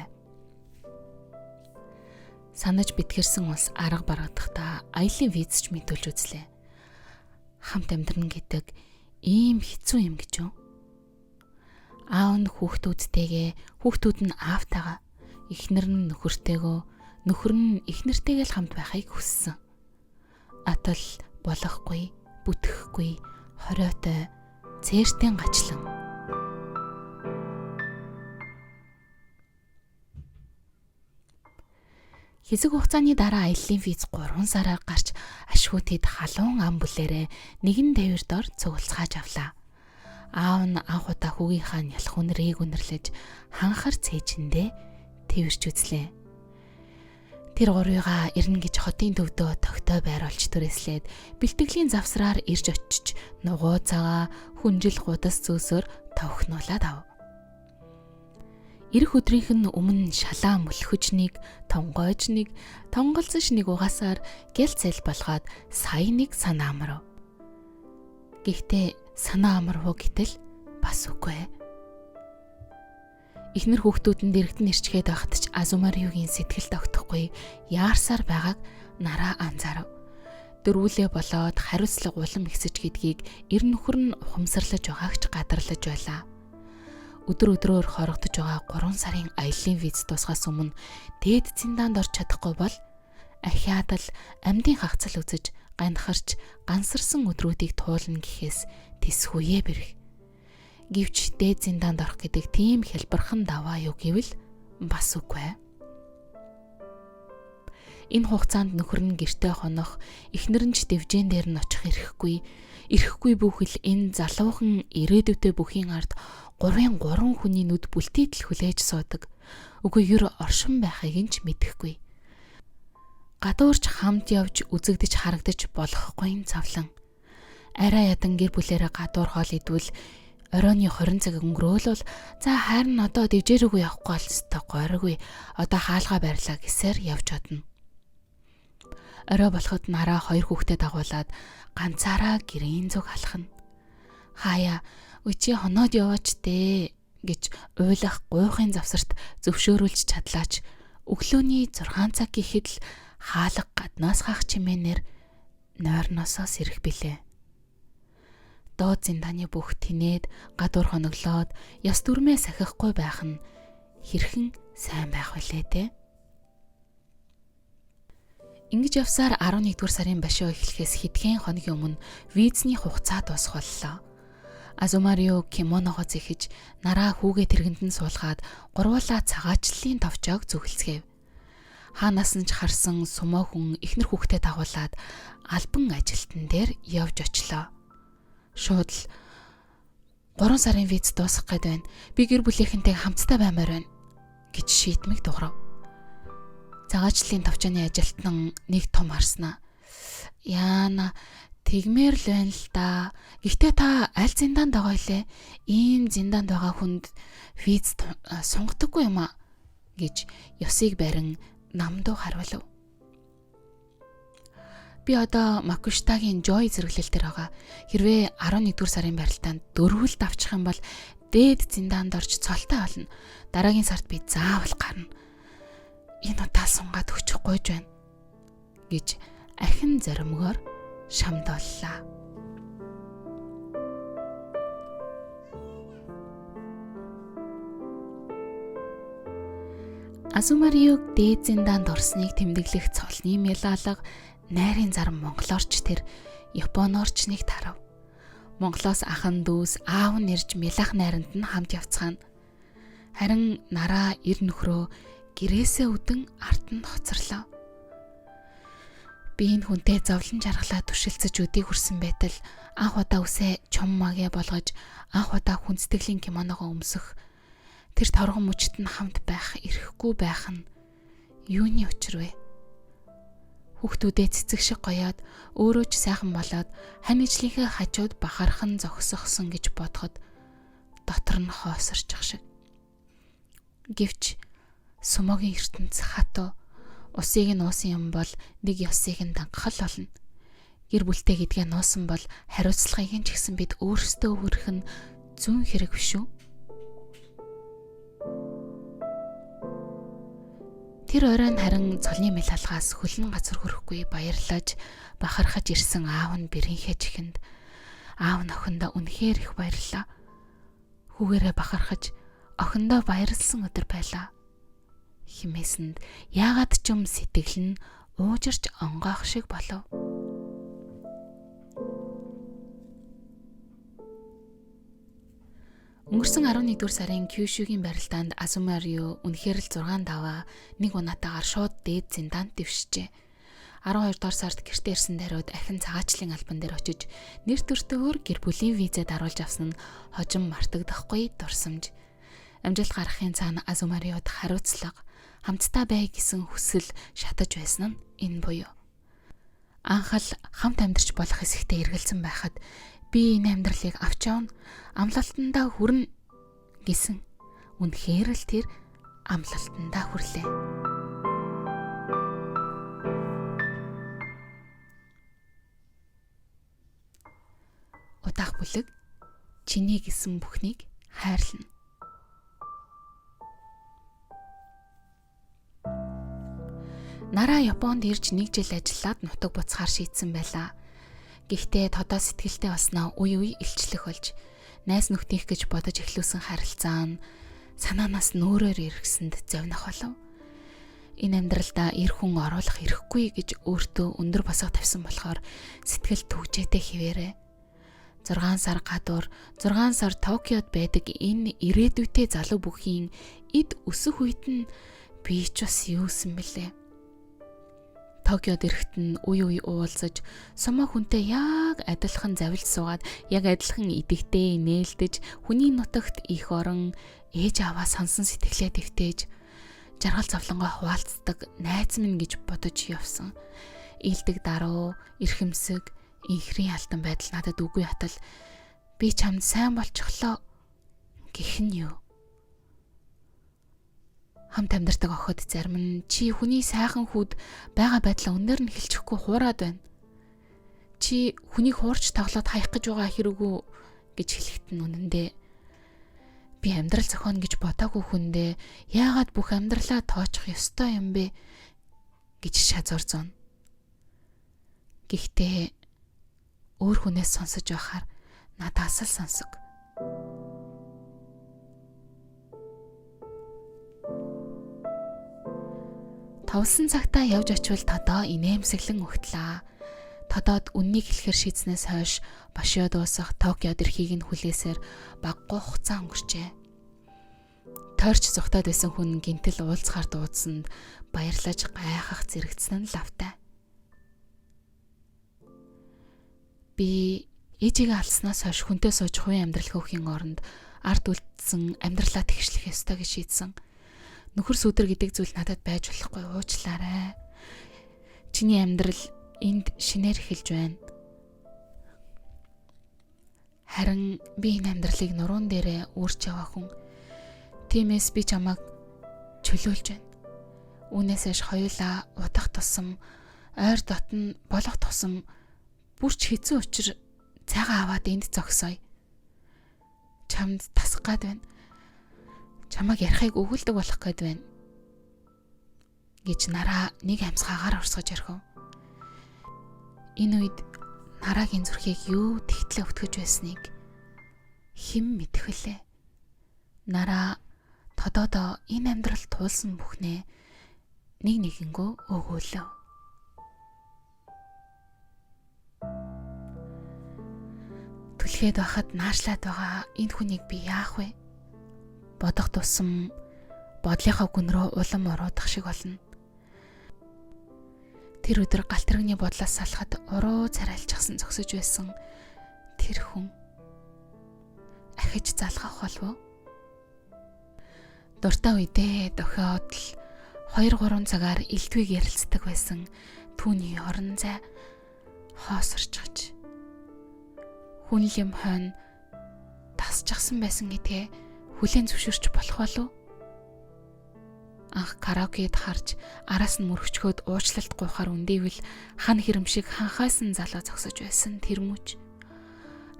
Санаж битгэрсэн улс арга баргадахдаа аялын виз ч мэдүүлж үзлээ. Хамт амьдрна гэдэг ийм хэцүү юм гэж юу? Аав нь хүүхдүүдтэйгээ, хүүхдүүд нь аавтайгаа, эхнэр нь нөхөртэйгөө, нөхөр нь эхнэртэйгээ л хамт байхыг хүссэн. Атал болохгүй, бүтэхгүй, хориотой, цээртэн гачлан. Хэсэг хугацааны дараа аяллаа виз 3 сараар гарч ашгүйтэд халуун ам бүлээрээ нэгэн тээвэр дор цуглацгааж авлаа. Аав нь анх удаа хүүгийнхаа ялах үнэрийг үнэрлэж ханхар цээжиндээ тэрч үзлээ. Тэр гурвыгаа ирнэ гэж хотын төвдөө тогтоо байруулж түрээслээд бэлтгэлийн завсраар ирж очиж нугуу цагаа хүнжил гудас зөөсөөр товхнуулаад ав. Ирэх өдрийнх нь өмнө шалаа мөлхөж нэг, тонгойж нэг, тонголзож нэг угаасаар гял цэл болгоод сая нэг санаа амрав. Гэхдээ санаа амарвуу гэтэл бас үгүй. Эхнэр хүүхдүүд нь дэрэгдэн ирчгээд байхад ч Азумариугийн сэтгэл тогтохгүй яарсаар байгааг нараа анзаарав. Дөрвүүлээ болоод хариуцлага улам ихсэж гэдгийг эр нөхөр нь ухамсарлаж байгааг ч гадарлаж байлаа. Өдөр өдрөөр хорогдож байгаа 3 сарын аяллаа виз дуусгаас өмнө дээд зиндаанд орж чадахгүй бол ахиад л амьдын хагцал үзэж ганхарч гансарсан өдрүүдийг туулна гэхээс тэсхүүе бэрх. Гэвч дээд зиндаанд орох гэдэг тийм хялбархан даваа юу гэвэл бас үгүй. Энэ хугацаанд нөхөр нь гэртээ хонох, эхнэр нь ч дэвжэн дээр нь очих ирэхгүй бүхэл энэ залуухан ирээдүйтэй бүхийн ард 3 хүний нүд бүлтийтэл хүлээж суудаг. Үгүй ер оршин байхыг нь ч мэдэхгүй. Гадуурч хамт явж үзэгдэж харагдаж болохгүй цавлан. Арай ядан гэр бүлээрээ гадуур хоол идвэл оройны 20 цаг өнгөрөөлөл за харин одоо дэвжээргүй явахгүй болстой гойргүй одоо хаалгаа барьлаа гэсээр явж одно. Орой болоход нараа 2 хүүхдэд дагуулад ганцаараа гэрийн зүг халахна. Хаяа үчи хоноод яваач дээ гэж уйлах гуйхын завсарт зөвшөөрүүлж чадлаач өглөөний 6 цаг гэхэд л хаалга гаднаас хах чимээнээр нойрносоо сэрэх билээ. Доод зиндааны бүх тинээд гадуур хоноглоод яс дүрмээ сахихгүй байх нь хэрхэн сайн байх вүлээ те. Ингэж явсаар 11-р сарын башио эхлэхээс хэдхэн хоногийн өмнө визний хугацаа дуусах боллоо. Азумарио кимоногоо зэхэж, нараа хүүгээ тэргэнд нь суулгаад гурвуулаа цагаачлалын товчоог зүгэлцгээв. Хаанаас нь ч харсан сумоо хүн эхнэр хүүхдээ дагуулад албан ажилтан дээр явж очлоо. Шууд л 3 сарын виз дуусах гээд байна. Би гэр бүлийнхэнтэй хамтдаа баймаар байна гэж шийтмэг дуурав. Цагаачлалын товчооны ажилтан нэг том харснаа. Яана тэгмээр л байна л да. Гэхдээ та аль зиндаанд байгаа илээ? Ийм зиндаанд байгаа хүнд виз сунгадаггүй юм а гэж ёсыг барин намдуу харуулв. Би одоо Макуштагийн Жой зэрэглэл дээр байгаа. Хэрвээ 11-р сарын барилдаанд дөрвөлд авчих юм бол дээд зиндаанд орж цолтой болно. Дараагийн сард би заавал гарна. Энэ удаа сунгаад өчөх гойж байна гэж ахин зоримгоор шамдууллаа. Азумариог дээд зиндаанд орсныг тэмдэглэх цолны мялалга найрын зарм монголоорч тэр японоорч нэг тарав. Монголоос ахан дүүс аав нь ирж мялах найранд нь хамт явцгаана. Харин нараа ир нөхрөө гэрээсээ үдэн арт нь хоцорлоо. Би энэ хүнтэй зовлон жаргалаа туршилцаж өдий хүрсэн байтал анх удаа үсээ чум магээ болгож анх удаа хүндэтгэлийн кимоногоо өмсөх тэр торгон мөчт нь хамт байх ирэхгүй байх нь юуны учир вэ? Хүүхдүүдээ цэцэг шиг гоёод өөрөө ч сайхан болоод хань ижлийнхээ хажууд бахархан зогсохсон гэж бодоход дотор нь хоосорчих шиг. Гэвч сумогийн ертөнц хатуу усыг нь нуусан юм бол нэг ёсыг нь дангах л болно. Гэр бүлтэй гэдгээ нуусан бол хариуцлагыг нь ч гэсэн бид өөрсдөө өрөх нь зүүн хэрэг биш үү? Тэр оройн харин цолны мэлалгаас хөлн газар хүрэхгүй баярлаж бахархаж ирсэн аав нь бэрийнхээ чихэнд аав нь охиндоо үнэхээр их баярлаа. Хүүгээрээ бахархаж охиндоо баярлсан өдөр байлаа. Химээсэнд яагаад ч юм сэтгэл нь уужирч онгоох шиг болов. Өнгөрсөн 11-р сарын Кюшүгийн барилдаанд Азумарио үнэхээр л 6 даваа нэг унаатаагаар шууд дээд зиндаанд дэвшжээ. 12-р сард гэртээ ирсэн даруйд ахин цагаачлалын албан дээр очиж нэр төртөөр гэр бүлийн визэд аруулж авсан нь хожим мартагдахгүй дурсамж. Амжилт гаргахын цаана Азумариод хариуцлага, хамтдаа бай гэсэн хүсэл шатаж байсан нь энэ буюу. Анхал хамт амьдарч болох хэсэгтээ эргэлзэн байхад би энэ амьдралыг авч явна, амлалтандаа хүрнэ гэсэн үнэхээр л тэр амлалтандаа хүрлээ. Удаах бүлэг чиний гэсэн бүхнийг хайрлана. Нараа Японд ирж 1 жил ажиллаад нутаг буцахаар шийдсэн байлаа. Гэхдээ тодоо сэтгэлтэй болсноо үе илчлэх болж найс нөхдийнх гэж бодож эхлүүлсэн харилцаа нь санаанаас нөөрөөр эргэсэнд зовнох болов. Энэ амьдралдаа эр хүн оруулах эрхгүй гэж өөртөө өндөр босго тавьсан болохоор сэтгэл төгжээтэй хിവэрэ. 6 сар гадуур 6 сар Токиод байдаг энэ ирээдүйтэй залуу бүхийн эд өсөх үед нь би ч бас юусэн бэлээ. Токиод ирэхэд нь үе уулзаж сумаа хүнтэй яг адилхан завилж суугаад яг адилхан идэгтэй нээлдэж хүний нутагт их орон ээж аваа сонсон сэтгэлээ дэвтээж жаргал зовлонгоо хуваалцдаг найз минь гэж бодож явсан. Ийдэг даруу эрхэмсэг инхрийн алтан байдал надад үгүй хатал би чамд сайн болчихлоо гэх нь юу? Хамт амьдардаг охид зарим нь чи хүний сайхан хүүд байгаа байдлаа өндөр нь хэлчихгүй хуураад байна. Чи хүнийг хуурч тоглоод хаях гэж байгаа хэрэггүй гэж хэлэхэд нь үнэндээ би амьдрал зохионо гэж бодоогүй хүндээ яагаад бүх амьдралаа тоочих ёстой юм бэ гэж шазуур зон. Гэхдээ өөр хүнээс сонсож байхаар надаас л сонсог. Товсон цагтаа явж очивол Тодо инээмсэглэн ухтлаа. Тодод үннийг хэлэхэр шийдснээс хойш бошио дуусах Токиод ирэхийг нь хүлээсээр багагүй хугацаа өнгөрчээ. Тойрч зүхтаад байсан хүн гинтэл уулзахаар дуудсанд баярлаж гайхах зэрэгцэн нь лавтай. Би ээжигээ алснаас хойш хүнтэй сууж хувийн амьдрал хөөхийн оронд ард үлдсэн амьдралаа тэгшлэх ёстой гэж шийдсэн. Нөхөр сүдэр гэдэг зүйл надад байж болохгүй, уучлаарай. Чиний амьдрал энд шинээр эхэлж байна. Харин би энэ амьдралыг нуруунд дээрээ үүрч яваа хүн. Тиймээс би чамайг чөлөөлж байна. Үүнээс хойш хоёулаа удах тусам, ойр дотн болох тусам бүрч хэцүү учир цайгаа аваад энд зогсоё. Чамд тасах гад байна. Чамайг ярихыг өгүүлдэг болох гээд байна. Гэж нараа нэг амьсгаагаар урсгаж орхив. Энэ үед нарагийн зүрхийг юу тэгтлээ өвтгөж байсныг хэн мэдэх вүлээ? Нараа Тододоо энэ амьдрал туулсан бүхнээ нэг нэгэнгөө өгөөлөө. Түлхээд байхад наашлаад байгаа энэ хүнийг би яах вэ? Бодох тусам бодлынхаа гүн рүү улам оруудах шиг болно. Тэр өдөр галтрагны бодлоос салахад уруу царайлчихсан зогсож байсан тэр хүн ахиж залгах болов уу? Дуртай үедээ дохиод л 2-3 цагаар элдвийг ярилцдаг байсан түүний орон зай хоосорчгож хүн юм хойно тасчихсан байсан гэдгээ хүлээн зөвшөөрч болох болов? Анх караокед харж араас нь мөрөгчгөөд уучлалт гуйхаар үндийвэл хан хэрэмшиг ханхайсан залуу зогсож байсан тэр мөч.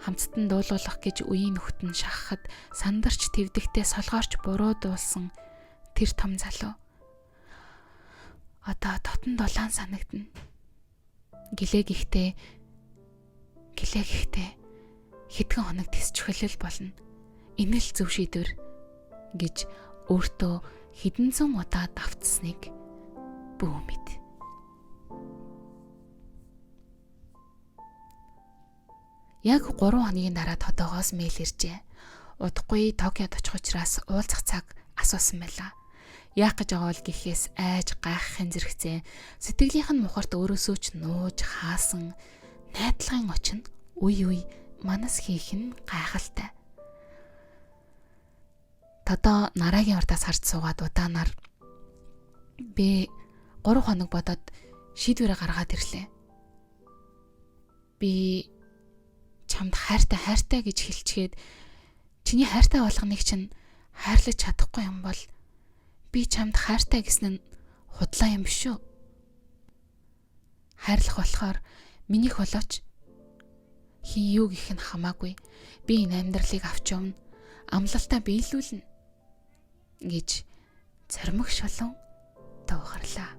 Хамтдан дуулуулах гэж үеийн нөхд нь шахахад сандарч твдэгтээ солгоорч буруу дуулсан тэр том залуу. Одоо дотн дулаан санагдана. Гэлээ гихтээ хэдхэн хоног тисчхэлэл болно. Энэ л зөв шийдвэр гэж өөртөө хэдэн зуун удаа давтсныг бүү мэд. Яг 3 хоногийн дараа Тодогоос мэйл иржээ. Удахгүй Токиод очих учраас уулзах цаг асуусан байлаа. Яах гэж байгаа бол гэхээс айж гайхахын зэрэгцээ сэтгэлийнх нь мухарт өөрөөсөө ч нууж хаасан найдлагын очин үе манас хийх нь гайхалтай. Тодо нарагийн урдаас харж суугаад удаанаар би 3 хоног бодоод шийдвэрээ гаргаад ирлээ. Би чамд хайртай гэж хэлчихэд чиний хайртай болгоныг чинь хайрлаж чадахгүй юм бол би чамд хайртай гэсэн нь худлаа юм биш үү? Хайрлах болохоор минийх болооч. Хин юу гэх нь хамаагүй. Би энэ амьдралыг авч явна. Амлалтаа биелүүлнэ гэж цармаг шолон төвхарлаа.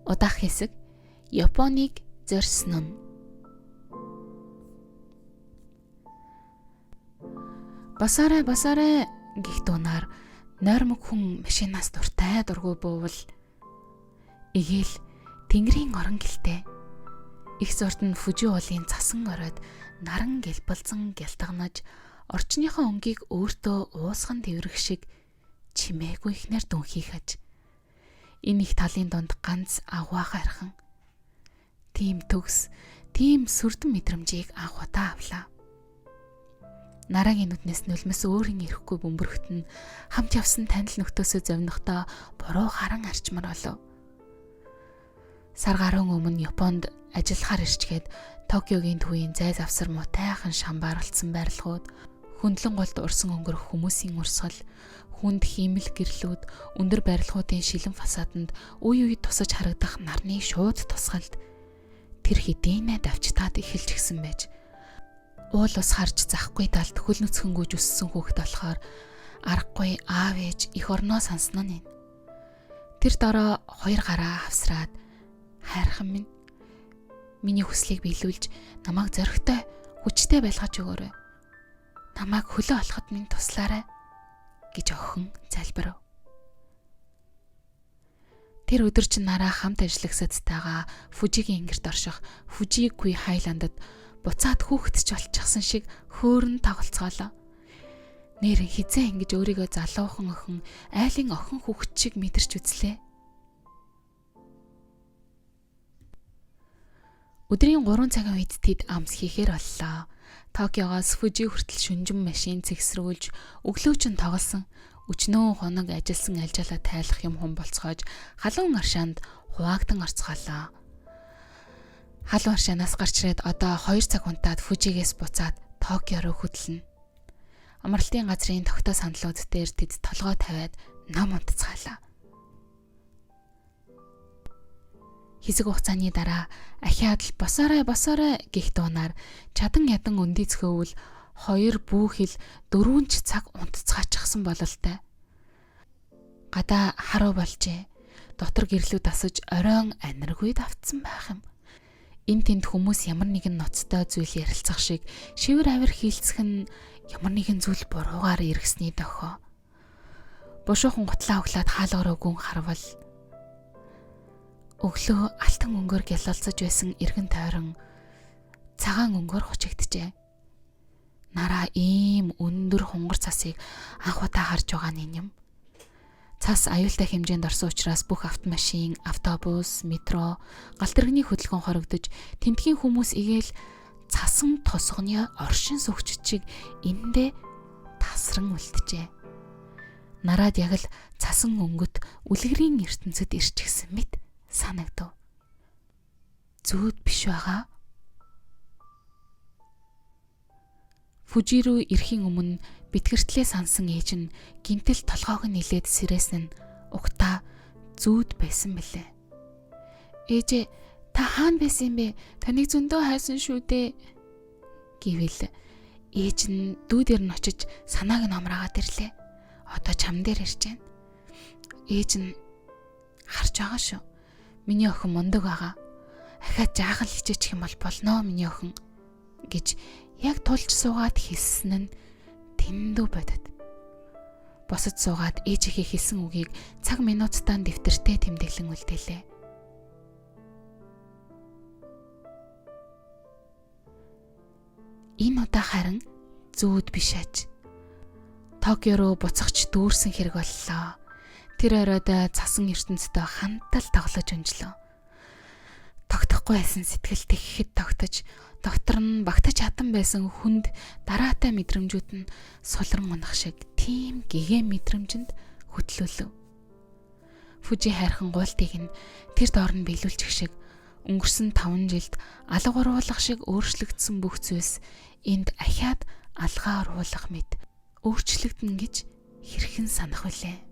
Удах хэсэг Японыг зорьсон нь. Басаарай гэх дунаар нойрмог хүн машинаас дуртай дургүй буувал эгээл тэнгэрийн орон гэлтэй их зурд нь Фужи уулын цасан оройд наран гэлбэлзэн гялтганаж орчныхоо өнгийг өөртөө уусган тэврэх шиг чимээгүй ихнэр дүнхий хаж энэ их талын дунд ганц агваа хархан тийм төгс, тийм сүрдэн мэдрэмжийг анх удаа авлаа. Нарагийн нүднээс нулимс өөрийн ирэхгүй бөмбөрөхт нь хамт явсан танил нөхдөөсөө зовнохдоо буруу харан арчмар болов. Сар гаруун өмнө Японд ажиллахаар ирчгээд Токиогийн төвийн зай завсар мутайхан шамбаарлцсан байрлахууд, хөндлөн голд урсан өнгөрөх хүмүүсийн урсгал, хүнд хиймэл гэрлүүд, өндөр барилгуудын шилэн фасаданд үе тусаж харагдах нарны шууд тусгалд тэр хэдийнэ давчтаад эхэлж гисэн байж. Уул ус харж захгүй талд хөл нүцхэнгүйж өссөн хүүхэд болохоор аргагүй аав ээж их орноо сансан нь. Тэр дороо 2 гараа хавсраад хайрхан минь миний хүслийг биелүүлж намайг зоригтой хүчтэй байлгаж өгөөрэй. Намайг хөлөө олоход минь туслаарай гэж охин залбирав. Тэр өдөр чинь нараа хамт ажиллагсадтайгаа Фужигийн ингэрт орших Фужигүй хайландад буцаад хүүхэд ч болчихсон шиг хөөрн тоглолцоолоо. Нэрэн хизээ ингэж өөрийгөө залуухан охин, айлын охин хүүхэд шиг мэдэрч үзлээ. Өдрийн 3 цагийн үед тэд амс хийхээр боллоо. Токиогоос Фужи хүртэл шүнжин машин цэгсрүүлж, өглөөчн тоглосон. Өчнөө хоног ажилласан альжаалаа тайлах юм хум болцоож, халуун аршаанд хуваагдан орцгоолоо. Халуун аршаанаас гарч ирээд одоо 2 цаг унтаад Фужигээс буцаад Токио руу хөдлөнө. Амралтын газрын тогтоо сандлууд дээр тэд толгой тавиад ном унтцгаалаа. Хэсэг хугацааны дараа ахиад л босоорой гэх дуунаар чадан ядан өндөцгөөвөл 2 бүүхэл 4 цаг унтцгаачихсан бололтой. Гадаа харуу болжээ. Дотор гэрлүүд асаж оройн аниргүй давтсан байх юм. Энд тэнд хүмүүс ямар нэгэн ноцтой зүйл ярилцах шиг шивэр авир хийлцэх нь ямар нэгэн зүйл буруугаар эргэсний дохоо. Бушуухан гутлаа өглөөд хаалгараа гүн харвал өглөө алтан өнгөөр гялалцаж байсан эргэн тойрон цагаан өнгөөр хучигджээ. Нараа ийм өндөр хунгар цасыг анх удаа харж байгаа нь юм. Цас аюултай хэмжээнд орсон учраас бүх автомашин, автобус, метро, галтэргэний хөдөлгөөн хорогдож, тэмдгийн хүмүүс игээл цасан тосгоны оршин суугчид шиг эндээ тасран үлджээ. Нараад яг л цасан өнгөт үлгэрийн ертөнцид ирчихсэн мэт санагдав. Зүуд биш байгаа. Фужи руу ирэхийн өмнө битгэртлээ сансан ээж нь гинтэл толгоог нь нилээд сэрээсэн нь угтаа зүуд байсан бэлээ. Ээжээ, та хаана байсан юм бэ? Таныг зөндөө хайсан шүү дээ. Гэвэл ээж нь дүүдээр нь очиж санааг нь омраагаад ирлээ. Одоо чам дээр ирж байна. Ээж нь харж байгаа шүү. Миний охин мундаг байгаа. Ахаад жаахан л хичээчих юм бол болно миний охин гэж яг тулж суугаад хэлсэн нь тэндүү бодод. Босод суугаад ээжийнхээ хэлсэн үгийг цаг минутаан дэвтэртээ тэмдэглэн үлдээлээ. Энэ удаа харин зүуд биш аж. Токио руу буцахч дүүрсэн хэрэг боллоо. Тэр оройд цасан ертөнцтэй хантал тоглож өнжлөө. Тогтохгүй байсан сэтгэл тэгэхэд тогтож, доктор нь багтаж хатан байсан хүнд дараатай мэдрэмжүүд нь сулран унах шиг тийм гэгээн мэдрэмжинд хөтлөлөв. Фужи хайрхан гуйлтыг нь тэр доор нь биелүүлчих шиг өнгөрсөн 5 жилд алга уруулах шиг өөрчлөгдсөн бүх зүйлс энд ахиад алгаа уруулах мэт өөрчлөгдөн гэж хэрхэн санах вүлээ.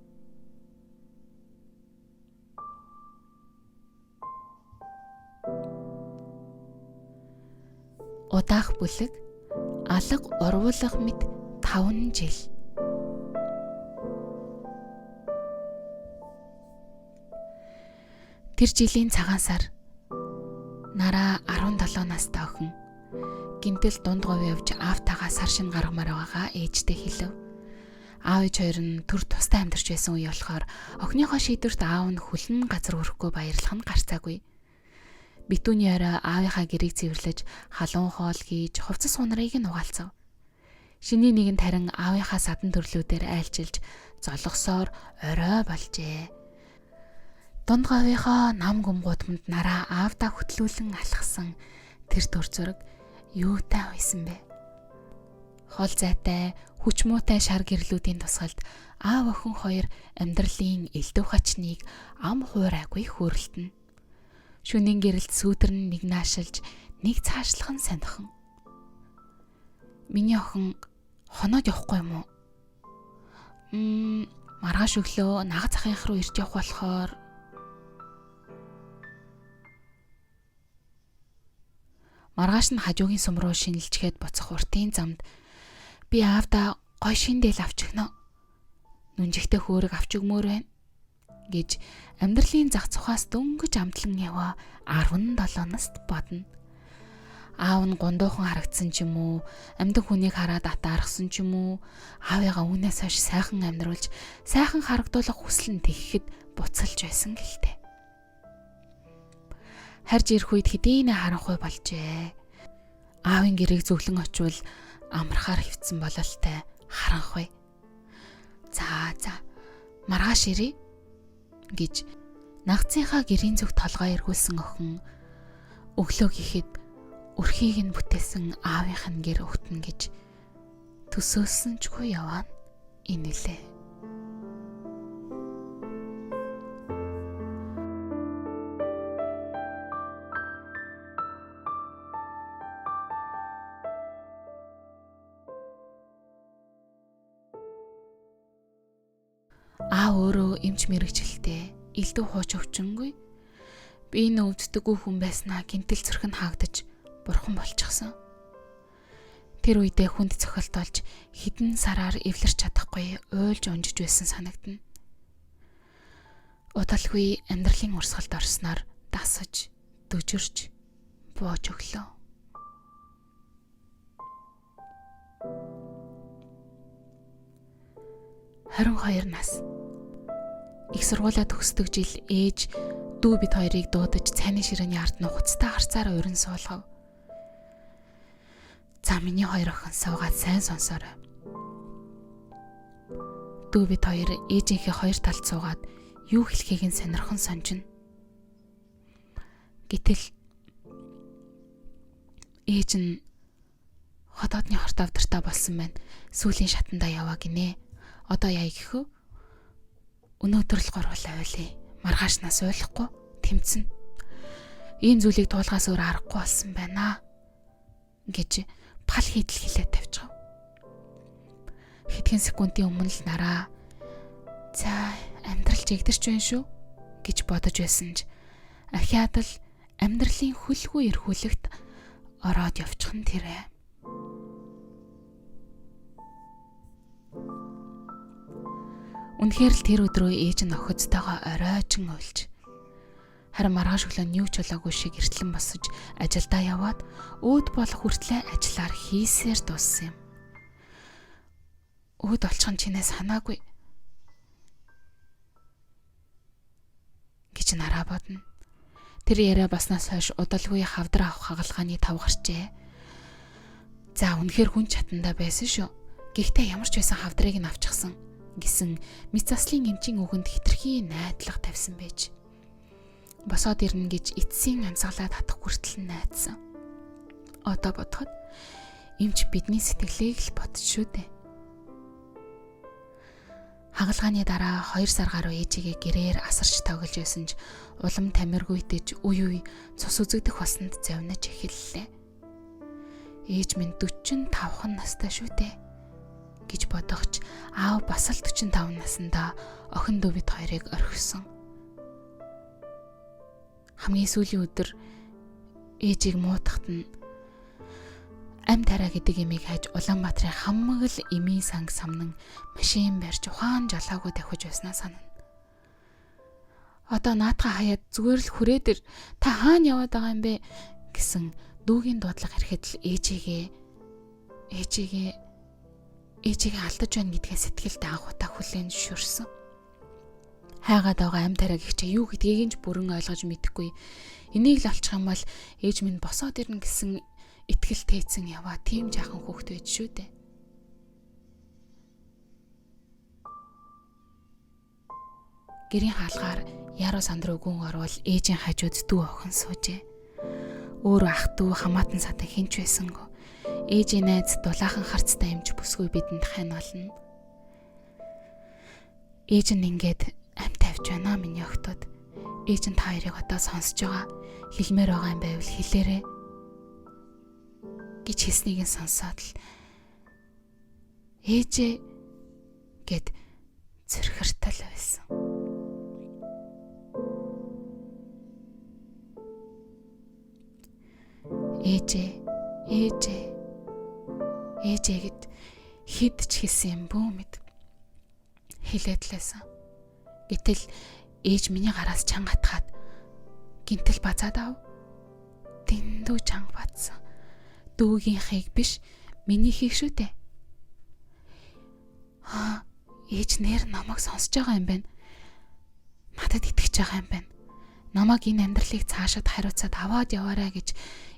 Удаах бүлэг алга уруулах мэт 5 жил. Тэр жилийн цагаан сар нараа 17 настай охин гинтэл дунд говь явж аавтайгаа сар шин гаргамаар байгаагаа ээжтэй хэлв. Аав ээж хоёр нь төр тустай амьдарч байсан үе болохоор охиныхоо шийдвэрт аав нь хүлэн газар өрөхгүй баярлах нь гарцаагүй. Битүүний орой аавынхаа гэрийг цэвэрлэж халуун хоол хийж хувцас хунарыг нь угаалцав. Шиний нэгэнд харин аавынхаа садан төрлүүдээр айлчилж золгосоор орой болжээ. Дунд говийнхоо нам гүмгуудманд нараа аавдаа хөтлүүлэн алхсан тэр төр зураг юутай байсан бэ? Хол зайтай, хүч муутай шар гэрлүүдийн тусгалд аав охин хоёр амьдралын элдв хачныг ам хуурайгүй хөөрөлтөн. Шөнийн гэрэлд сүүдэр нь нэг наашилж, нэг цаашлах нь санихан. Миний охин хоноод явахгүй юм уу? Маргааш өглөө нагаз ахынх руу ирж явах болохоор маргааш нь хажуугийн сум руу шинэлчгээд буцах уртын замд би аавдаа гой шиндээл авч өгнө. Нүнжигтэй хөөрөг авч өгмөр байна гэж амьдралын зах цухаас дөнгөж амтлан яваа 17 наст бодно. Аав нь гундуухан харагдсан ч юм уу, амьд хүнийг хараад атаархсан ч юм уу, аавыгаа үүнээс хойш сайхан амьдруулж, сайхан харагдуулах хүсэл нь тэгэхэд буцалж байсан гэлтэй. Харж ирэх үед хэдийнэ харанхуй болжээ. Аавын гэрээг зөвлөн очивол амархаар хөвцөн бололтой харанхуй. За маргааш ирээ гэж нагцынхаа гэрийн зүг толгой эргүүлсэн охин өглөө гэхэд өрхийг нь бүтээсэн аавынх нь гэр өгтөн гэж төсөөлсөнчгүй яваа инэлээ. Өөрөө эмч мэрэгчлээ элдв хууч өвчнгүй би энэ өвддөггүй хүн байснаа гинтэл зөрх нь хаагдаж бурхан болчихсон. Тэр үедээ хүнд цохилтолж хідэн сараар эвлэрч чадахгүй уйлж унжиж байсан санагдана. Удалгүй амьдралын урсгалд орсноор дасаж дөжөрч бууж өглөө. Харин 22 нас. Их сургуулаа төгсдөг жил ээж дүү бид хоёрыг дуудаж цайны ширээний ард нухацтай харцаараа урин суулгав. За миний хоёр охин суугаад сайн сонсоорой. Дүү бид хоёр ээжийнхээ хоёр талд суугаад юу хэлхийг нь сонирхон сонжино. Гэтэл ээж нь хотоодны хорт авдартай болсон байна. Сүүлийн шатандаа яваа гинэ. Одоо яа гэхүү? Өнөөдөр л гурвал ойлъя. Маргаашнаас ойлгохгүй тэмцэн. Ийм зүйлийг туулгаас өөр аргагүй болсон байна гэж пал хийдэл хэлээд тавьчихав. Хэдхэн секундын өмнө л нараа за амьдрал жигдэрч байна шүү гэж бодож байсан ч ахиад л амьдралын хөлгүй эрхүүлэгт ороод явчихсан тэрэ. Үнэхээр л тэр өдрөө ээж нь охидтойгоо оройжин уйлж харин маргааш өглөө нь юу ч болоогүй шиг эртлэн босож ажилдаа яваад өөд болох хүртлээр ажиллаар хийсээр дууссан юм. Өөд олчих нь чинээ санаагүй гэж нараа бодно. Тэр яриа баснаас хойш удалгүй хавдар авах хагалгааны тав гарчээ. За үнэхээр хүн чатандаа байсан шүү. Гэхдээ ямар ч байсан хавдрыг нь авчихсан гэсэн мэц заслын эмчийн үгэнд хитрхи найдлага тавьсан байж. Босоод ирнэ гэж эцсийн амьсгалаа татах хүртэл найдсан. Одоо бодоход эмч бидний сэтгэлийг л бодж шүү дээ. Хагалгааны дараа 2 сар гаруй ээжигээ гэрээр асарч тоглож байсан ч улам тамиргуйтэж үе цус үзэгдэх болсонд завнаж эхэллээ. Ээж минь 45 настай шүү дээ гэж бодохч аав бас л 45 наснда охин дүү бид хоёрыг орхисон. Хамгийн сүүлийн өдөр ээжийг муудахт нь ам тараа гэдэг имийг хайж Улаанбаатарын хамаг л эмийн санг самнан машин барьж ухаан жалаагүй тавьж байснаа санана. Одоо наатаха хаяад зүгээр л хүрээ дээр та хаана яваад байгаа юм бэ гэсэн дүүгийн дуудлага ирэхэд л ээжигээ алдаж байна гэдгээ сэтгэлдээ анхудаа хүлээн зөвшөөрсөн. Хайгаад байгаа ам тараа гихчээ юу гэдгийг нь ч бүрэн ойлгож мэдэхгүй. Энийг л олчих юм бол ээж минь босоод ирнэ гэсэн итгэл тээцэн яваа тийм жаахан хүүхэд байж шүү дээ. Гэрийн хаалгаар яруу сандруу гүн орвол ээжийн хажууд дүү охин суужээ. Өөр ах дүү хамаатан садан хинч байсангүй. Ээжийн найз дулаахан харцтай эмч бүсгүй бидэнд хань болно. Ээж нь ингээд амт тавьж байна миний охтод. Ээж нь та хоёрыг одоо сонсож байгаа. Хэлмээр байгаа юм байвал хэлээрэй гэж хэлснийг нь сонсоод л ээжээ гэд зөрхөртөл байсан. Ээжээ гэд хэд ч хэлсэн юм бүү мэд хэлээд лээсэн. Гэтэл ээж миний гараас чанга атгаад гинтэл бацаад ав. Дэндүү чанга бацсан. дүүгийнхийг биш, минийхийг шүү дээ. Ээж нэр намайг сонсож байгаа юм байна. Надад итгэж байгаа юм байна. Намайг энэ амьдралыг цаашаад хариуцаад аваад яваарай гэж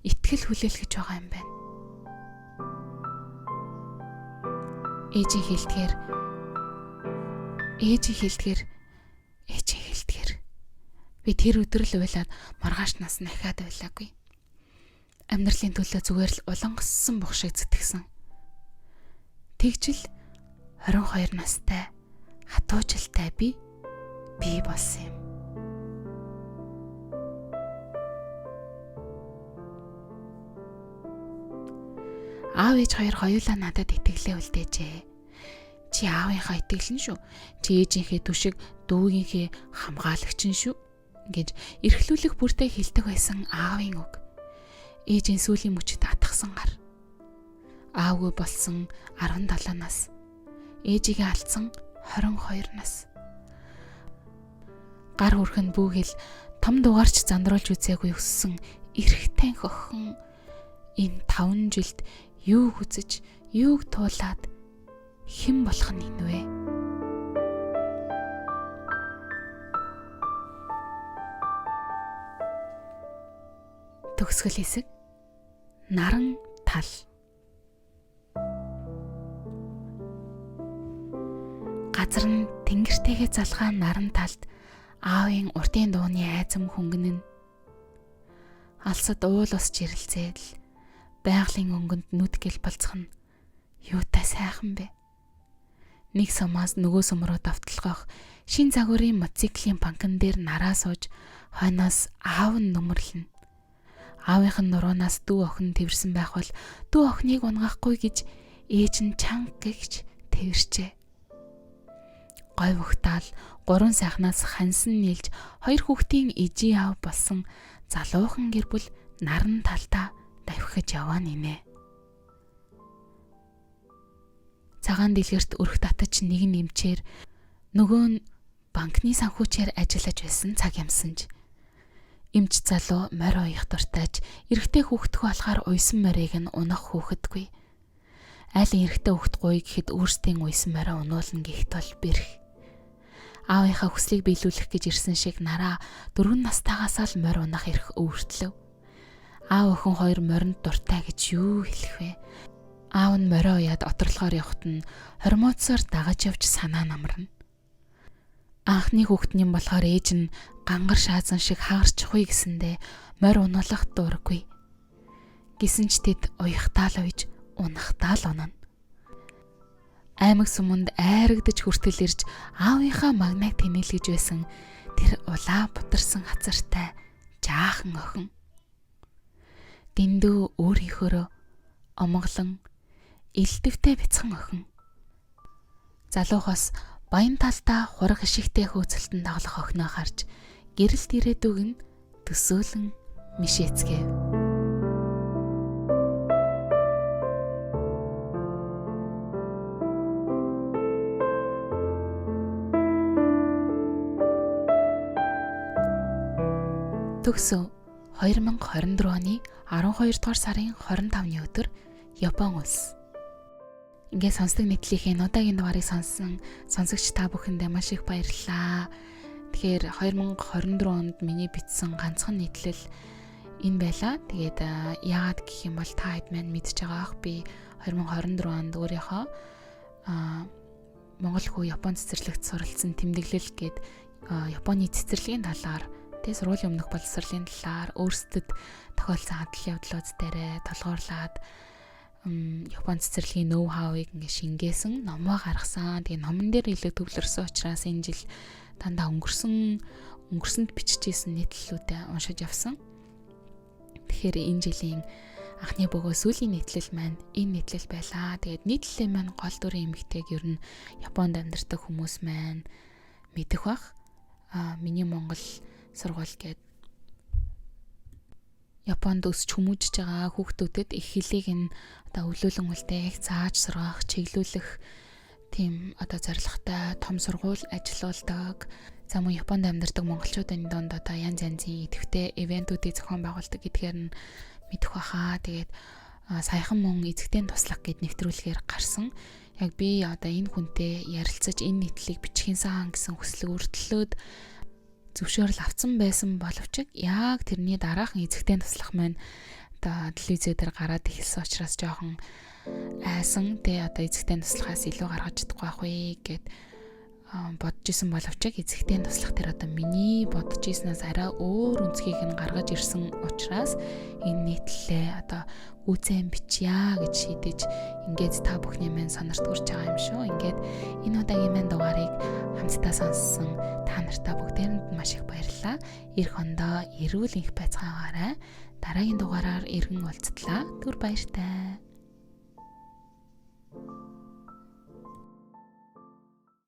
итгэл хүлээлгэж байгаа юм байна. Ээжийн хэлдгээр би тэр өдөр л уйлаад маргааш нас нахиад байлаагүй. Амьдралын төлөө зүгээр л улангассан бух шиг зүтгэсэн. Тэгжил 22 настай хатуужилтай би болсон юм. Аав ээж хоёр хоёулаа надад итгэлээ үлдээжээ. Чи аавынхаа итгэлэн шүү. Чи ээжийнхээ түшиг дүүгийнхээ хамгаалагч нь шүү гэж эрхлүүлэх бүртээ хэлдэг байсан аавын үг. Ээжийн сүүлийн мөчөд атгсан гар. Аавгүй болсон 17 нас. Ээжигээ алдсан 22 нас. Гар хүрхэн бүүгэл том дугаарч зандруулж үзээгүй өссөн эрэгтэй хөхөн энэ 5 жилд юуг үзэж, юуг туулаад хэн болох нь вэ? Төгсгөл хэсэг наран тал. Газар нь тэнгэртэйгээ залгаан наран талд аавын урдын дууны айзам хөнгөн нь алсад уул ус жирэлцээд л байгалийн өнгөнд нүд гэл болцох нь юутай сайхан бэ? Нэг сумаас нөгөө сум руу давталгах шин загварын мотоциклийн банкн дээр нараа сууж хойноос аав нь нүмерлэн. Аавынх нь нуруунаас дүү охин тэрсэн байх бол дүү охиныг унгахгүй гэж ээж нь чанга гэж тэрчээ. Гой вухтаал 3 сайхнаас хансан нийлж 2 хүүхдийн ижи аав болсон залуухан гэр бүл наран талдаа давхиж яваа нэмэ. Цагаан дэлгэрт өрх татаж нэг нь эмчээр нөгөө нь банкны санхүүчээр ажиллаж байсан цаг ямсанж. Эмч залуу морь уях дуртайж эрэгтэй хүүхдгөө болохоор уйсан морийг нь унах хүүхэдгүй. Айлын эрэгтэй хүүхдгүй гэхэд өөрсдийн уйсан морийг унуулна гэхэд бол бэрх. Аавынхаа хүслийг биелүүлэх гэж ирсэн шиг нараа 4 настайгаас л морь унах эрх өөртлөв. Аав охин хоёр моринд дуртай гэж юу хэлэх вэ? Аав нь морио уяад оторлогоор явахт нь хормоцоор дагаж явж санаа намарна. Анхны хүүхднийм болохоор ээж нь гангар шаазан шиг хагарчихгүй гэсэндээ морь унуулах дурггүй. Гисэн ч тэд уяхтаал уйж унахтаал унана. Аймаг суманд айрагдаж хүртэл ирж аавынхаа магнайг тэнэлгэж байсан тэр улаа бутарсан хацартай жаахан охин. Дэндүү өөрийнхөө омглон элдвтэй бяцхан охин. Залуухаас баян талдаа хураг ишигтэй хөөцөлтөнд тоглох охиноо харж гэрэлт ирээдүг нь төсөөлөн мишээцгээв. Төгсөв 2024 оны 12 дугаар сарын 25-ны өдөр Япон улс. Ингээ сонсдог нэтлийнхээ удаагийн дугаарыг сонссон сонсогч та бүхэндээ маш их баярлалаа. Тэгэхээр 2024 онд миний бичсэн ганцхан нийтлэл энэ байлаа. Тэгээд яагаад гэх юм бол та хэд маань мэдж байгаа ах би 2024 онд өөрийнхөө Монгол хүү Япон цэцэрлэгт суралцсан тэмдэглэл гээд Японы цэцэрлэгийн талаар сургуулийн өмнөх боловсролын талаар өөрсдөд тохиолдсон адал явдлууд дээрээ толгуурлаад Япон цэцэрлэгийн ноу хавыг ингээ шингээсэн номоо гаргасан. Тэгээ номон дээр илүү төвлөрсөн учраас энэ жил дандаа өнгөрсөнд биччихсэн нийтлэлүүдээ уншиж явсан. Тэгэхээр энэ жилийн анхны бөгөө сүүлийн нийтлэл маань энэ нийтлэл байлаа. Тэгээд нийтлэлээ маань гол дүрийн эмэгтэйг ер нь Японд амьдардаг хүмүүс маань мэдэх бах. Миний Монгол сургууль гээд Японд өсч хүмүүжж байгаа хүүхдүүдэд их хэлийг нь өвлүүлэн үлдээх, зааж сургах, чиглүүлэх тийм зорилготой том сургууль ажиллаулдаг. За мөн Японд амьдардаг монголчуудын донд янз янзын идэвхтэй ивентүүдийг зохион байгуулдаг гэдгээр нь мэдэх баха. Тэгээд саяхан мөн эзэгтэй туслах гэд нэвтрүүлгээр гарсан. Яг би одоо энэ хүнтэй ярилцаж энэ нийтлийг бичихийн сан гэсэн хүслэг өртлөөд зөвшөөрөл авсан байсан боловч яг тэрний дараахан эзэгтэй туслах маань одоо телевизээр дээр гараад эхэлсэн учраас жоохон айсан. Тэ одоо эзэгтэй туслахаас илүү гаргаж чадахгүй байх вэ гэд бодож исэн боловч эзэгтэй туслах тэр одоо миний бодож ирснээс арай өөр өнцгийг нь гаргаж ирсэн учраас энэ нийтлэлээ одоо үүсэн бичье гэж шийдэж ингээд та бүхний маань сонирт хүрч байгаа юм шүү. Ингээд энэ удаагийн маань дугаарыг хамтдаа сонссон та нартай бүгдээрэнд маш их баярлалаа. Эх хондоо эрүүл их байцгаагаарай. Дараагийн дугаараар иргэн уулзтлаа. Түр баяртай.